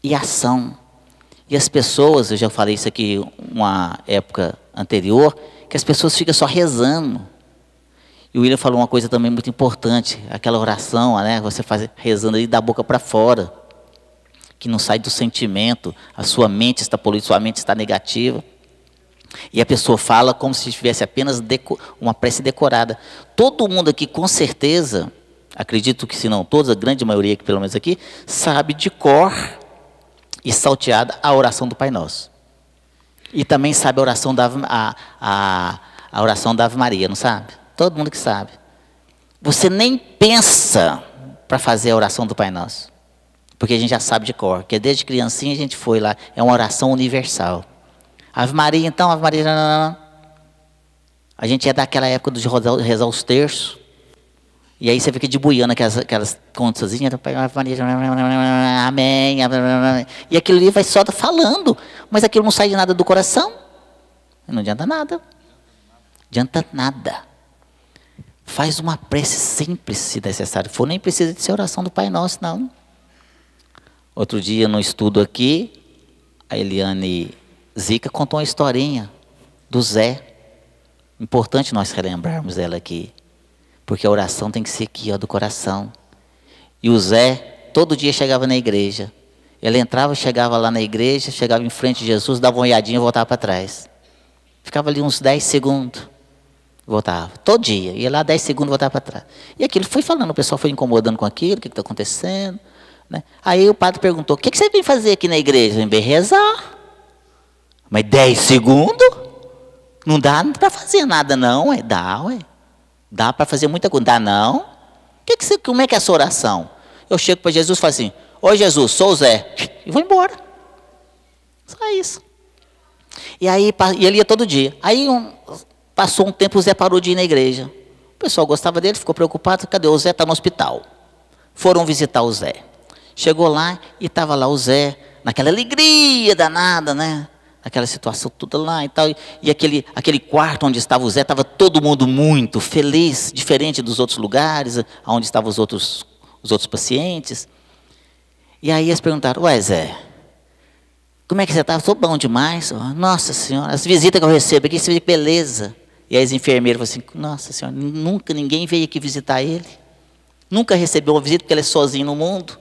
e ação. E as pessoas, eu já falei isso aqui uma época anterior, que as pessoas ficam só rezando. E o William falou uma coisa também muito importante, aquela oração, né, você faz rezando aí da boca para fora, que não sai do sentimento, a sua mente está poluída, sua mente está negativa. E a pessoa fala como se tivesse apenas uma prece decorada. Todo mundo aqui, com certeza, acredito que se não todos, a grande maioria aqui, pelo menos aqui, sabe de cor e salteada a oração do Pai Nosso. E também sabe a oração da a oração da Ave Maria, não sabe? Todo mundo que sabe. Você nem pensa para fazer a oração do Pai Nosso. Porque a gente já sabe de cor, porque desde criancinha a gente foi lá, é uma oração universal. Ave Maria, então, Ave Maria, a gente é daquela época de rezar os terços, e aí você fica de buiando aquelas contazinhas, Ave Maria, amém, e aquilo ali vai só falando, mas aquilo não sai de nada do coração, não adianta nada, adianta nada. Faz uma prece simples, se necessário for, nem precisa de ser oração do Pai Nosso, não. Outro dia, no estudo aqui, a Eliane Zica contou uma historinha do Zé. Importante nós relembrarmos ela aqui. Porque a oração tem que ser aqui, ó, do coração. E o Zé, todo dia chegava na igreja. Ele entrava, chegava lá na igreja, chegava em frente de Jesus, dava uma olhadinha e voltava para trás. Ficava ali uns 10 segundos. Voltava, todo dia. Ia lá 10 segundos e voltava para trás. E aquilo foi falando, o pessoal foi incomodando com aquilo, o que está acontecendo. Né? Aí o padre perguntou, o que você vem fazer aqui na igreja? Vem rezar. Mas 10 segundos? Não dá para fazer nada não, ué. Dá, ué. Dá para fazer muita coisa. Dá não? Como é que é a sua oração? Eu chego para Jesus e falo assim, oi Jesus, sou o Zé. E vou embora. Só isso. E aí ele ia todo dia. Aí passou um tempo, o Zé parou de ir na igreja. O pessoal gostava dele, ficou preocupado, cadê o Zé? Está no hospital. Foram visitar o Zé. Chegou lá e estava lá o Zé, naquela alegria danada, né? Aquela situação toda lá e tal. E aquele quarto onde estava o Zé, estava todo mundo muito feliz, diferente dos outros lugares, onde estavam os outros pacientes. E aí eles perguntaram, ué Zé, como é que você estava? Estou bom demais. Nossa Senhora, as visitas que eu recebo aqui, você vê que beleza. E aí as enfermeiras falaram assim, nossa Senhora, nunca ninguém veio aqui visitar ele. Nunca recebeu uma visita, porque ele é sozinho no mundo.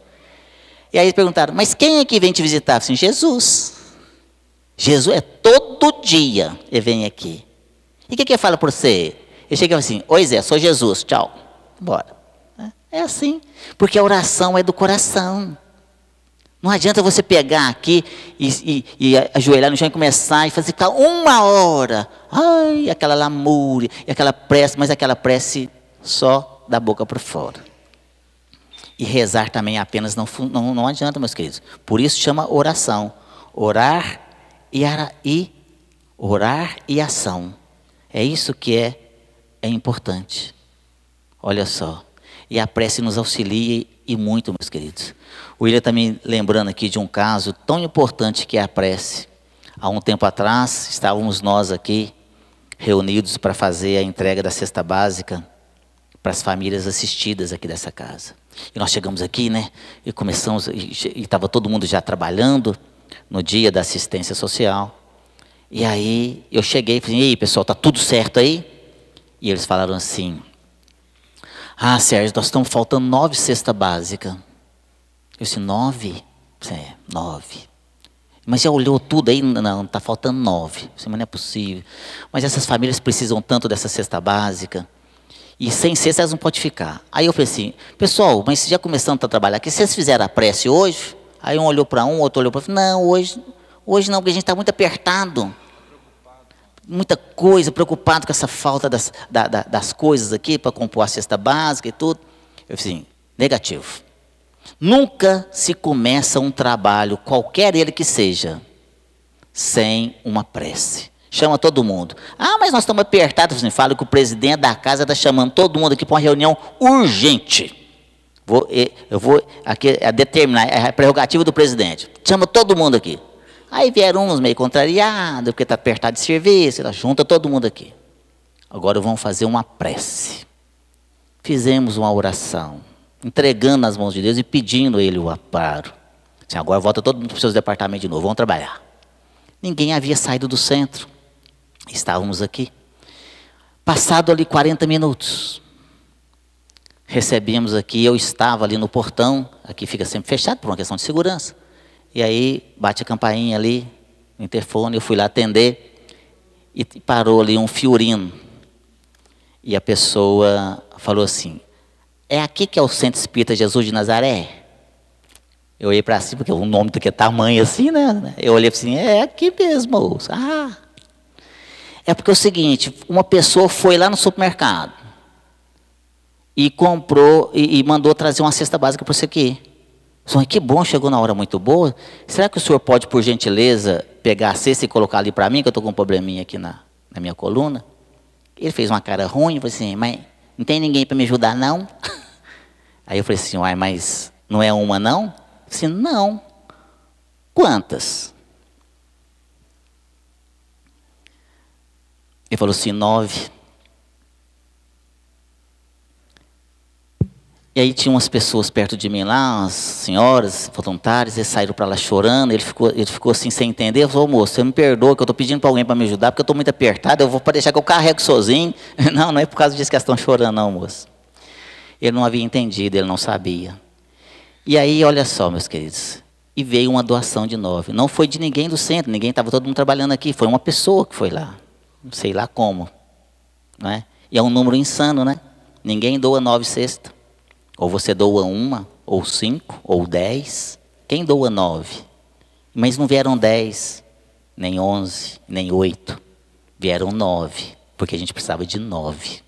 E aí eles perguntaram, mas quem é que vem te visitar? Eu falei, Jesus. Jesus é todo dia ele vem aqui. E o que ele fala para você? Ele chega e fala assim, oi Zé, sou Jesus, tchau. Bora. É assim, porque a oração é do coração. Não adianta você pegar aqui e ajoelhar no chão e começar e fazer ficar 1 hora. Ai, aquela lamúria, e aquela prece, mas aquela prece só da boca para fora. E rezar também apenas não adianta, meus queridos. Por isso chama oração. Orar e ação. É isso que é importante. Olha só. E a prece nos auxilia e muito, meus queridos. O William também lembrando aqui de um caso tão importante que é a prece. Há um tempo atrás, estávamos nós aqui reunidos para fazer a entrega da cesta básica para as famílias assistidas aqui dessa casa. E nós chegamos aqui, né? E começamos, e estava todo mundo já trabalhando no dia da assistência social. E aí eu cheguei e falei, e aí pessoal, está tudo certo aí? E eles falaram assim, ah, Sérgio, nós estamos faltando 9 cestas básicas. Eu disse, 9? É, 9. Mas já olhou tudo aí? Não, está faltando 9. Eu disse, mas não é possível. Mas essas famílias precisam tanto dessa cesta básica. E sem cesta elas não podem ficar. Aí eu falei assim, pessoal, mas já começando a trabalhar aqui, vocês fizeram a prece hoje? Aí um olhou para um, outro olhou para outro. Não, hoje não, porque a gente está muito apertado. Muita coisa, preocupado com essa falta das coisas aqui para compor a cesta básica e tudo. Eu falei assim, negativo. Nunca se começa um trabalho, qualquer ele que seja, sem uma prece. Chama todo mundo. Ah, mas nós estamos apertados. Assim, fala que o presidente da casa está chamando todo mundo aqui para uma reunião urgente. Eu vou aqui determinar, é a prerrogativa do presidente. Chama todo mundo aqui. Aí vieram uns meio contrariados, porque está apertado de serviço, junta todo mundo aqui. Agora vamos fazer uma prece. Fizemos uma oração, entregando nas mãos de Deus e pedindo a Ele o amparo. Assim, agora volta todo mundo para os seus departamentos de novo, vamos trabalhar. Ninguém havia saído do centro. Estávamos aqui. Passado ali 40 minutos, recebemos aqui, eu estava ali no portão, aqui fica sempre fechado por uma questão de segurança. E aí bate a campainha ali, no interfone, eu fui lá atender e parou ali um fiorino. E a pessoa falou assim, é aqui que é o Centro Espírita Jesus de Nazaré? Eu olhei para cima, porque o nome do que é tamanho assim, né? Eu olhei assim, é aqui mesmo, moço. Ah, é porque é o seguinte, uma pessoa foi lá no supermercado e comprou e mandou trazer uma cesta básica para você aqui. Que bom, chegou na hora muito boa. Será que o senhor pode, por gentileza, pegar a cesta e colocar ali para mim, que eu estou com um probleminha aqui na minha coluna? Ele fez uma cara ruim, falou assim, mas não tem ninguém para me ajudar, não? Aí eu falei assim, uai, mas não é uma, não? Eu disse, não. Quantas? Ele falou assim, 9. E aí tinha umas pessoas perto de mim lá, umas senhoras voluntárias, eles saíram para lá chorando, ele ficou assim sem entender. Eu falei, moço, você me perdoa que eu estou pedindo para alguém para me ajudar, porque eu estou muito apertado, eu vou para deixar que eu carrego sozinho. Não é por causa disso que elas estão chorando, não, moço. Ele não havia entendido, ele não sabia. E aí, olha só, meus queridos, e veio uma doação de 9. Não foi de ninguém do centro, ninguém, estava todo mundo trabalhando aqui, foi uma pessoa que foi lá. Não sei lá como. Não é? E é um número insano, né? Ninguém doa 9 cestas. Ou você doa 1, ou 5, ou 10. Quem doa 9? Mas não vieram 10, nem 11, nem 8. Vieram 9, porque a gente precisava de 9.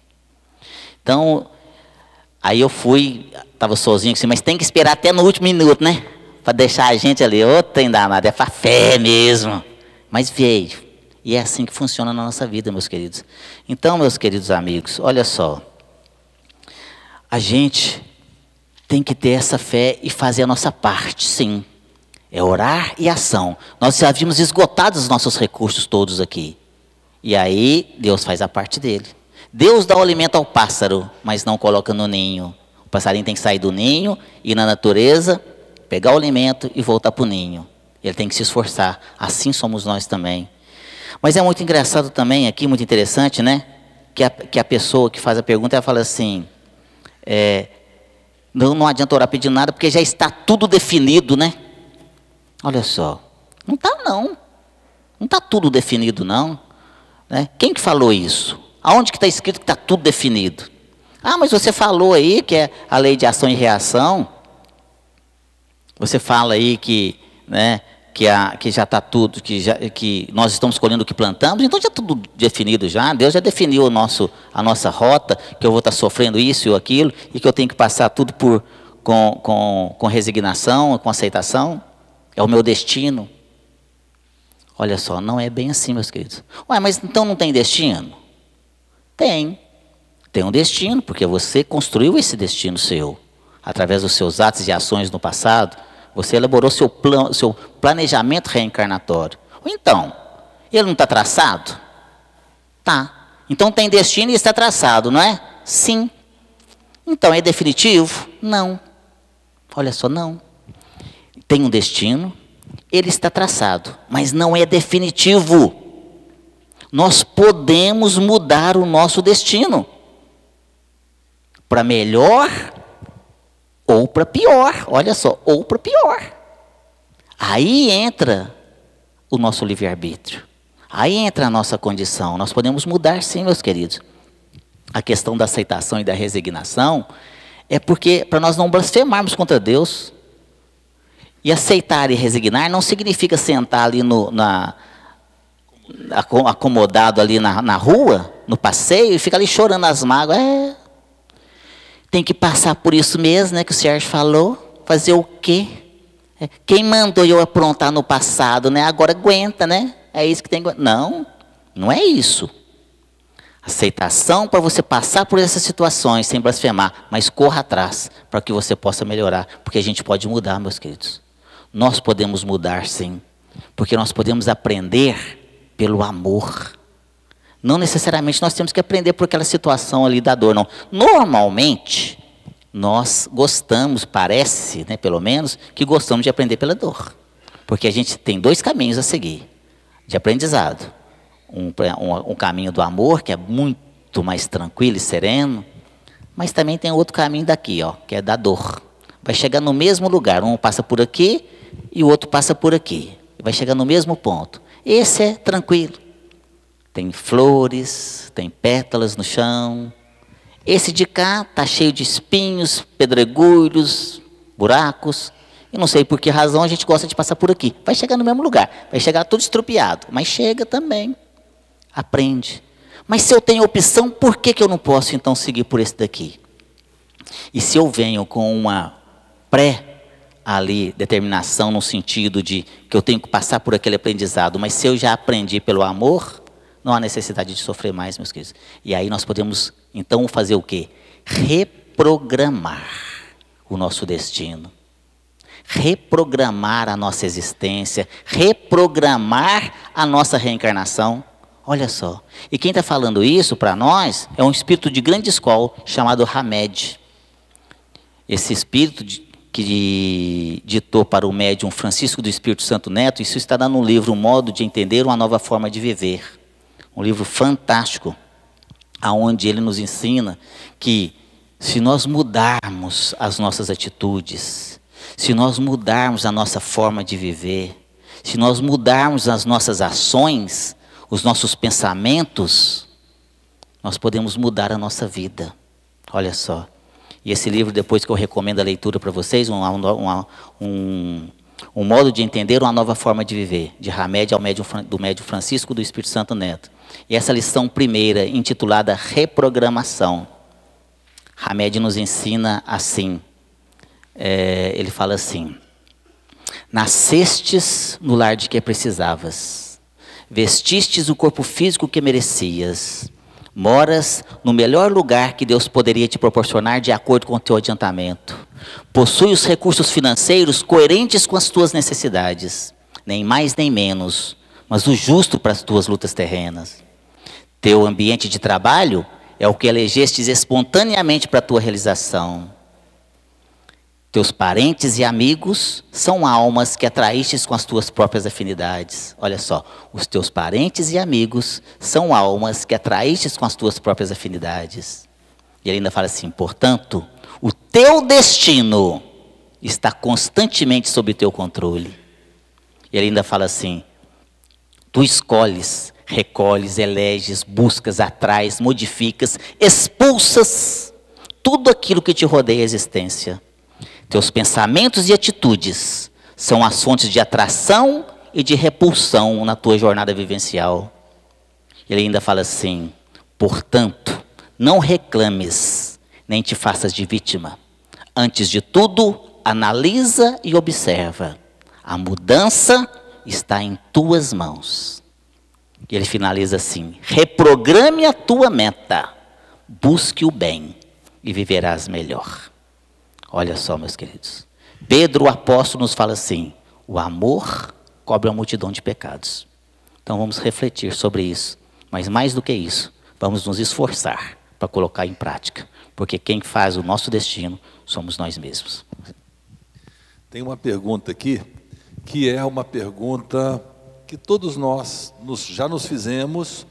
Então, aí eu fui, estava sozinho assim, mas tem que esperar até no último minuto, né? Para deixar a gente ali, ô trem danado, é para fé mesmo. Mas veio. E é assim que funciona na nossa vida, meus queridos. Então, meus queridos amigos, olha só. A gente tem que ter essa fé e fazer a nossa parte, sim. É orar e ação. Nós já havíamos esgotado os nossos recursos todos aqui. E aí, Deus faz a parte dele. Deus dá o alimento ao pássaro, mas não coloca no ninho. O passarinho tem que sair do ninho, ir na natureza, pegar o alimento e voltar para o ninho. Ele tem que se esforçar. Assim somos nós também. Mas é muito engraçado também aqui, muito interessante, né? Que a pessoa que faz a pergunta, ela fala assim, não adianta orar pedindo nada, porque já está tudo definido, né? Olha só, não está não. Não está tudo definido, não. Né? Quem que falou isso? Aonde que está escrito que está tudo definido? Ah, mas você falou aí que é a lei de ação e reação. Você fala aí que, né, que já está tudo, que nós estamos colhendo o que plantamos, então já está tudo definido já. Deus já definiu a nossa rota, que eu vou estar sofrendo isso ou aquilo, e que eu tenho que passar tudo com resignação, com aceitação. É o meu destino. Olha só, não é bem assim, meus queridos. Ué, mas então não tem destino? Tem. Tem um destino, porque você construiu esse destino seu, através dos seus atos e ações no passado. Você elaborou seu planejamento reencarnatório. Ou então, ele não está traçado? Tá. Então tem destino e está traçado, não é? Sim. Então é definitivo? Não. Olha só, não. Tem um destino, ele está traçado, mas não é definitivo. Nós podemos mudar o nosso destino para melhor ou para pior. Olha só, ou para pior. Aí entra o nosso livre-arbítrio. Aí entra a nossa condição. Nós podemos mudar sim, meus queridos. A questão da aceitação e da resignação é porque para nós não blasfemarmos contra Deus. E aceitar e resignar não significa sentar ali acomodado ali na rua, no passeio, e ficar ali chorando as mágoas. Tem que passar por isso mesmo, né, que o Sérgio falou. Fazer o quê? Quem mandou eu aprontar no passado, né? Agora aguenta, né? É isso que tem que... Não, não é isso. Aceitação para você passar por essas situações sem blasfemar, mas corra atrás para que você possa melhorar, porque a gente pode mudar, meus queridos. Nós podemos mudar, sim, porque nós podemos aprender pelo amor. Não necessariamente nós temos que aprender por aquela situação ali da dor, não. Normalmente, nós gostamos, parece, né, pelo menos, que gostamos de aprender pela dor. Porque a gente tem dois caminhos a seguir de aprendizado. Um caminho do amor, que é muito mais tranquilo e sereno, mas também tem outro caminho daqui, ó, que é da dor. Vai chegar no mesmo lugar, um passa por aqui e o outro passa por aqui. Vai chegar no mesmo ponto. Esse é tranquilo. Tem flores, tem pétalas no chão. Esse de cá está cheio de espinhos, pedregulhos, buracos. Eu não sei por que razão a gente gosta de passar por aqui. Vai chegar no mesmo lugar, vai chegar tudo estrupiado, mas chega também. Aprende. Mas se eu tenho opção, por que eu não posso então seguir por esse daqui? E se eu venho com uma determinação no sentido de que eu tenho que passar por aquele aprendizado, mas se eu já aprendi pelo amor, não há necessidade de sofrer mais, meus queridos. E aí nós podemos então fazer o quê? Reprogramar o nosso destino. Reprogramar a nossa existência, reprogramar a nossa reencarnação. Olha só. E quem está falando isso para nós é um espírito de grande escola chamado Hamed. Esse espírito que ditou para o médium Francisco do Espírito Santo Neto, isso está no livro Um Modo de Entender uma Nova Forma de Viver. Um livro fantástico, aonde ele nos ensina que se nós mudarmos as nossas atitudes, se nós mudarmos a nossa forma de viver, se nós mudarmos as nossas ações, os nossos pensamentos, nós podemos mudar a nossa vida. Olha só. E esse livro, depois que eu recomendo a leitura para vocês, um modo de entender uma nova forma de viver, de Hamed do médium Francisco do Espírito Santo Neto. E essa lição primeira, intitulada Reprogramação. Hamed nos ensina assim, ele fala assim: nascestes no lar de que precisavas, vestistes o corpo físico que merecias, moras no melhor lugar que Deus poderia te proporcionar de acordo com o teu adiantamento, possui os recursos financeiros coerentes com as tuas necessidades, nem mais nem menos, mas o justo para as tuas lutas terrenas. Teu ambiente de trabalho é o que elegestes espontaneamente para a tua realização. Teus parentes e amigos são almas que atraístes com as tuas próprias afinidades. Olha só, os teus parentes e amigos são almas que atraístes com as tuas próprias afinidades. E ele ainda fala assim: portanto, o teu destino está constantemente sob teu controle. E ele ainda fala assim: tu escolhes, recolhes, eleges, buscas, atrais, modificas, expulsas tudo aquilo que te rodeia a existência. Teus pensamentos e atitudes são as fontes de atração e de repulsão na tua jornada vivencial. Ele ainda fala assim: portanto, não reclames, nem te faças de vítima. Antes de tudo, analisa e observa. A mudança está em tuas mãos. E ele finaliza assim: reprograme a tua meta, busque o bem e viverás melhor. Olha só, meus queridos. Pedro, o apóstolo, nos fala assim: o amor cobre a multidão de pecados. Então vamos refletir sobre isso. Mas mais do que isso, vamos nos esforçar para colocar em prática, porque quem faz o nosso destino somos nós mesmos. Tem uma pergunta aqui, que é uma pergunta que todos nós já nos fizemos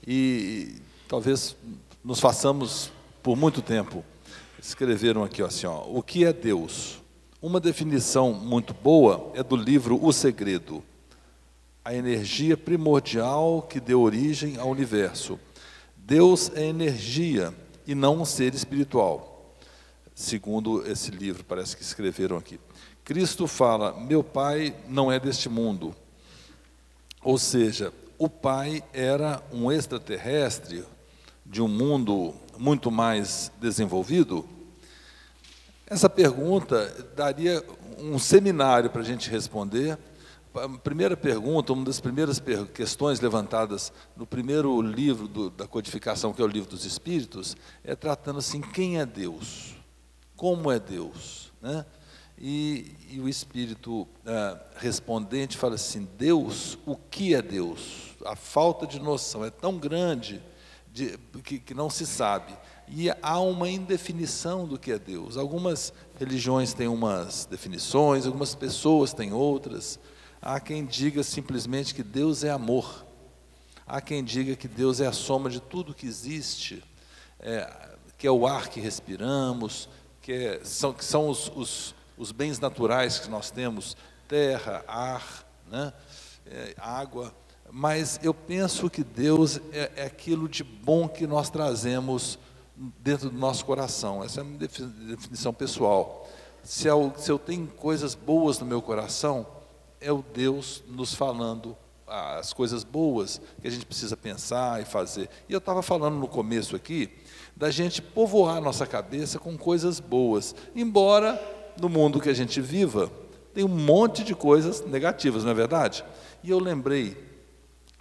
e talvez nos façamos por muito tempo. Escreveram aqui assim, ó, o que é Deus? Uma definição muito boa é do livro O Segredo. A energia primordial que deu origem ao universo. Deus é energia e não um ser espiritual. Segundo esse livro, parece que escreveram aqui. Cristo fala, meu Pai não é deste mundo. Ou seja, o Pai era um extraterrestre de um mundo muito mais desenvolvido? Essa pergunta daria um seminário para a gente responder. A primeira pergunta, uma das primeiras questões levantadas no primeiro livro da codificação, que é o Livro dos Espíritos, é tratando assim, quem é Deus? Como é Deus? Né? E o Espírito respondente fala assim, Deus, o que é Deus? A falta de noção é tão grande que não se sabe. E há uma indefinição do que é Deus. Algumas religiões têm umas definições, algumas pessoas têm outras. Há quem diga simplesmente que Deus é amor. Há quem diga que Deus é a soma de tudo que existe, que é o ar que respiramos, que são os bens naturais que nós temos, terra, ar, né? Água. Mas eu penso que Deus é aquilo de bom que nós trazemos dentro do nosso coração. Essa é a minha definição pessoal. Se eu tenho coisas boas no meu coração, é o Deus nos falando as coisas boas que a gente precisa pensar e fazer. E eu estava falando no começo aqui, da gente povoar a nossa cabeça com coisas boas, embora no mundo que a gente viva, tem um monte de coisas negativas, não é verdade? E eu lembrei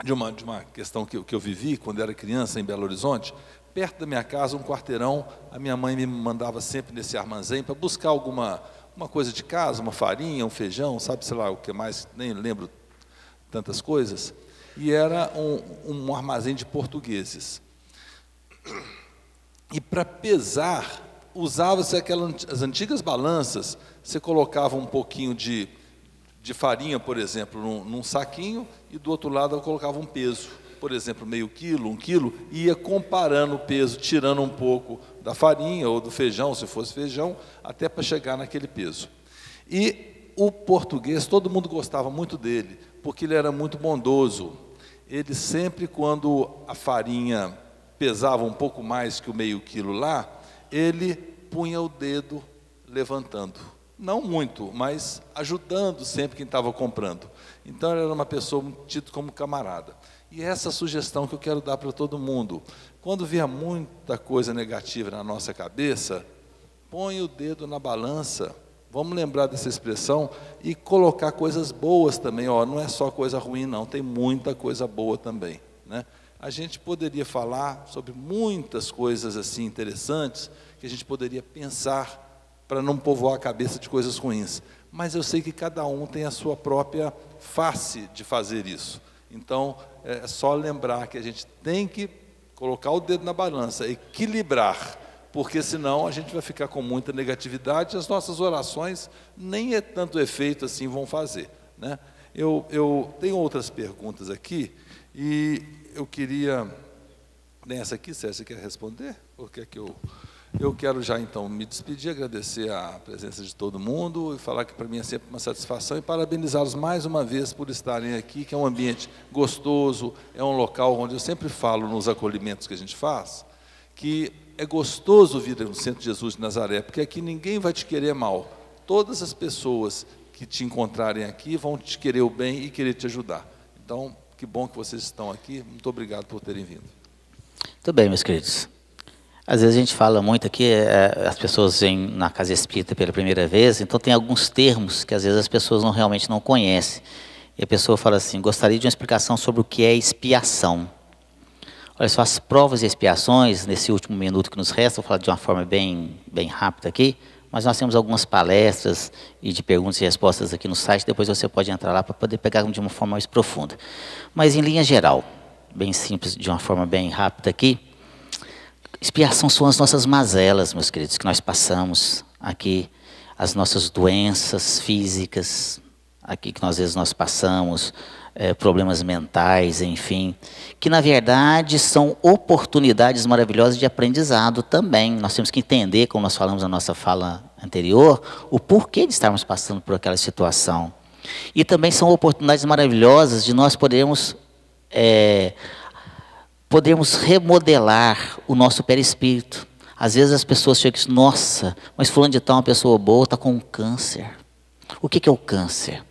de uma questão que eu vivi quando era criança em Belo Horizonte. Perto da minha casa, um quarteirão, a minha mãe me mandava sempre nesse armazém para buscar uma coisa de casa, uma farinha, um feijão, sabe, sei lá, o que mais, nem lembro tantas coisas. E era um armazém de portugueses. E para pesar, usava-se as antigas balanças, você colocava um pouquinho de farinha, por exemplo, num saquinho, e do outro lado eu colocava um peso, por exemplo, meio quilo, 1 quilo, e ia comparando o peso, tirando um pouco da farinha ou do feijão, se fosse feijão, até para chegar naquele peso. E o português, todo mundo gostava muito dele, porque ele era muito bondoso. Ele sempre, quando a farinha pesava um pouco mais que o meio quilo lá, ele punha o dedo levantando. Não muito, mas ajudando sempre quem estava comprando. Então, ele era uma pessoa tida como camarada. E essa sugestão que eu quero dar para todo mundo. Quando vier muita coisa negativa na nossa cabeça, põe o dedo na balança. Vamos lembrar dessa expressão e colocar coisas boas também. Não é só coisa ruim, não. Tem muita coisa boa também, né? A gente poderia falar sobre muitas coisas assim interessantes que a gente poderia pensar para não povoar a cabeça de coisas ruins. Mas eu sei que cada um tem a sua própria face de fazer isso. Então, é só lembrar que a gente tem que colocar o dedo na balança, equilibrar, porque senão a gente vai ficar com muita negatividade e as nossas orações nem é tanto efeito assim vão fazer, né? Eu tenho outras perguntas aqui e eu queria... Nem essa aqui, Sérgio, você quer responder? Ou quer que eu quero já então me despedir, agradecer a presença de todo mundo e falar que para mim é sempre uma satisfação e parabenizá-los mais uma vez por estarem aqui, que é um ambiente gostoso, é um local onde eu sempre falo nos acolhimentos que a gente faz, que é gostoso vir no Centro de Jesus de Nazaré, porque aqui ninguém vai te querer mal. Todas as pessoas que te encontrarem aqui vão te querer o bem e querer te ajudar. Então, que bom que vocês estão aqui. Muito obrigado por terem vindo. Tudo bem, meus queridos. Às vezes a gente fala muito aqui, as pessoas vêm na casa espírita pela primeira vez, então tem alguns termos que às vezes as pessoas realmente não conhecem. E a pessoa fala assim, gostaria de uma explicação sobre o que é expiação. Olha só, as provas e expiações, nesse último minuto que nos resta, vou falar de uma forma bem rápida aqui, mas nós temos algumas palestras e de perguntas e respostas aqui no site, depois você pode entrar lá para poder pegar de uma forma mais profunda. Mas em linha geral, bem simples, de uma forma bem rápida aqui, Expiação são as nossas mazelas, meus queridos, que nós passamos aqui, as nossas doenças físicas, aqui que nós, às vezes nós passamos, problemas mentais, enfim, que na verdade são oportunidades maravilhosas de aprendizado também. Nós temos que entender, como nós falamos na nossa fala anterior, o porquê de estarmos passando por aquela situação. E também são oportunidades maravilhosas de nós podermos remodelar o nosso perispírito. Às vezes as pessoas chegam e dizem, nossa, mas fulano de tal é uma pessoa boa, está com um câncer. O que é o câncer?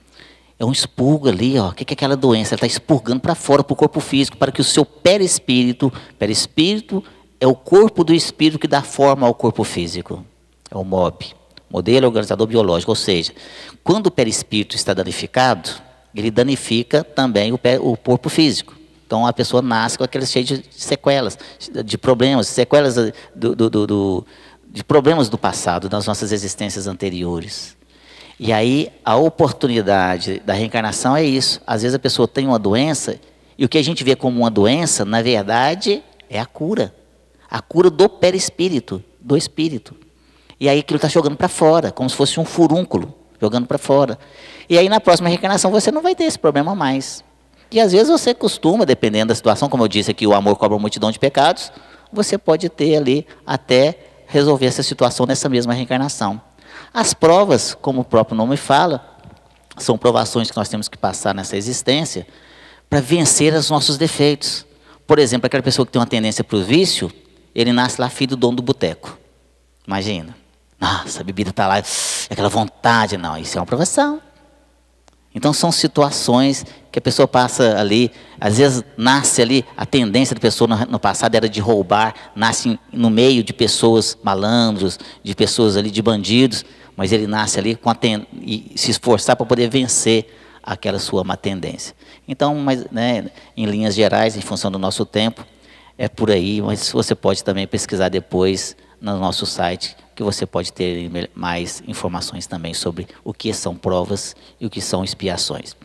É um expurgo ali, ó. O que é aquela doença? Ela está expurgando para fora, para o corpo físico, para que o seu perispírito é o corpo do espírito que dá forma ao corpo físico. É o MOB, modelo organizador biológico. Ou seja, quando o perispírito está danificado, ele danifica também o corpo físico. Então a pessoa nasce com aquele cheio de sequelas, de problemas, sequelas de problemas do passado, das nossas existências anteriores. E aí a oportunidade da reencarnação é isso. Às vezes a pessoa tem uma doença, e o que a gente vê como uma doença, na verdade, é a cura. A cura do perispírito, do espírito. E aí aquilo está jogando para fora, como se fosse um furúnculo, jogando para fora. E aí na próxima reencarnação você não vai ter esse problema mais. E às vezes você costuma, dependendo da situação, como eu disse aqui, o amor cobra uma multidão de pecados, você pode ter ali até resolver essa situação nessa mesma reencarnação. As provas, como o próprio nome fala, são provações que nós temos que passar nessa existência para vencer os nossos defeitos. Por exemplo, aquela pessoa que tem uma tendência para o vício, ele nasce lá filho do dono do boteco. Imagina. Nossa, a bebida está lá, aquela vontade. Não, isso é uma provação. Então são situações que a pessoa passa ali, às vezes nasce ali, a tendência da pessoa no passado era de roubar, nasce no meio de pessoas malandros, de pessoas ali, de bandidos, mas ele nasce ali e se esforçar para poder vencer aquela sua má tendência. Então, né, em linhas gerais, em função do nosso tempo, é por aí, mas você pode também pesquisar depois no nosso site, que você pode ter mais informações também sobre o que são provas e o que são expiações.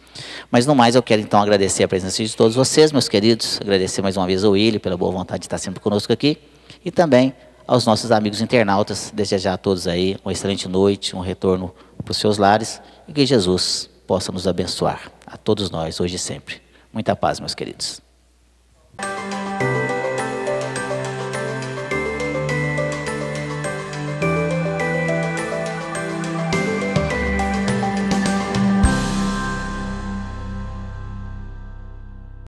Mas no mais, eu quero então agradecer a presença de todos vocês, meus queridos, agradecer mais uma vez ao Willy pela boa vontade de estar sempre conosco aqui, e também aos nossos amigos internautas, desejar a todos aí uma excelente noite, um retorno para os seus lares, e que Jesus possa nos abençoar, a todos nós, hoje e sempre. Muita paz, meus queridos.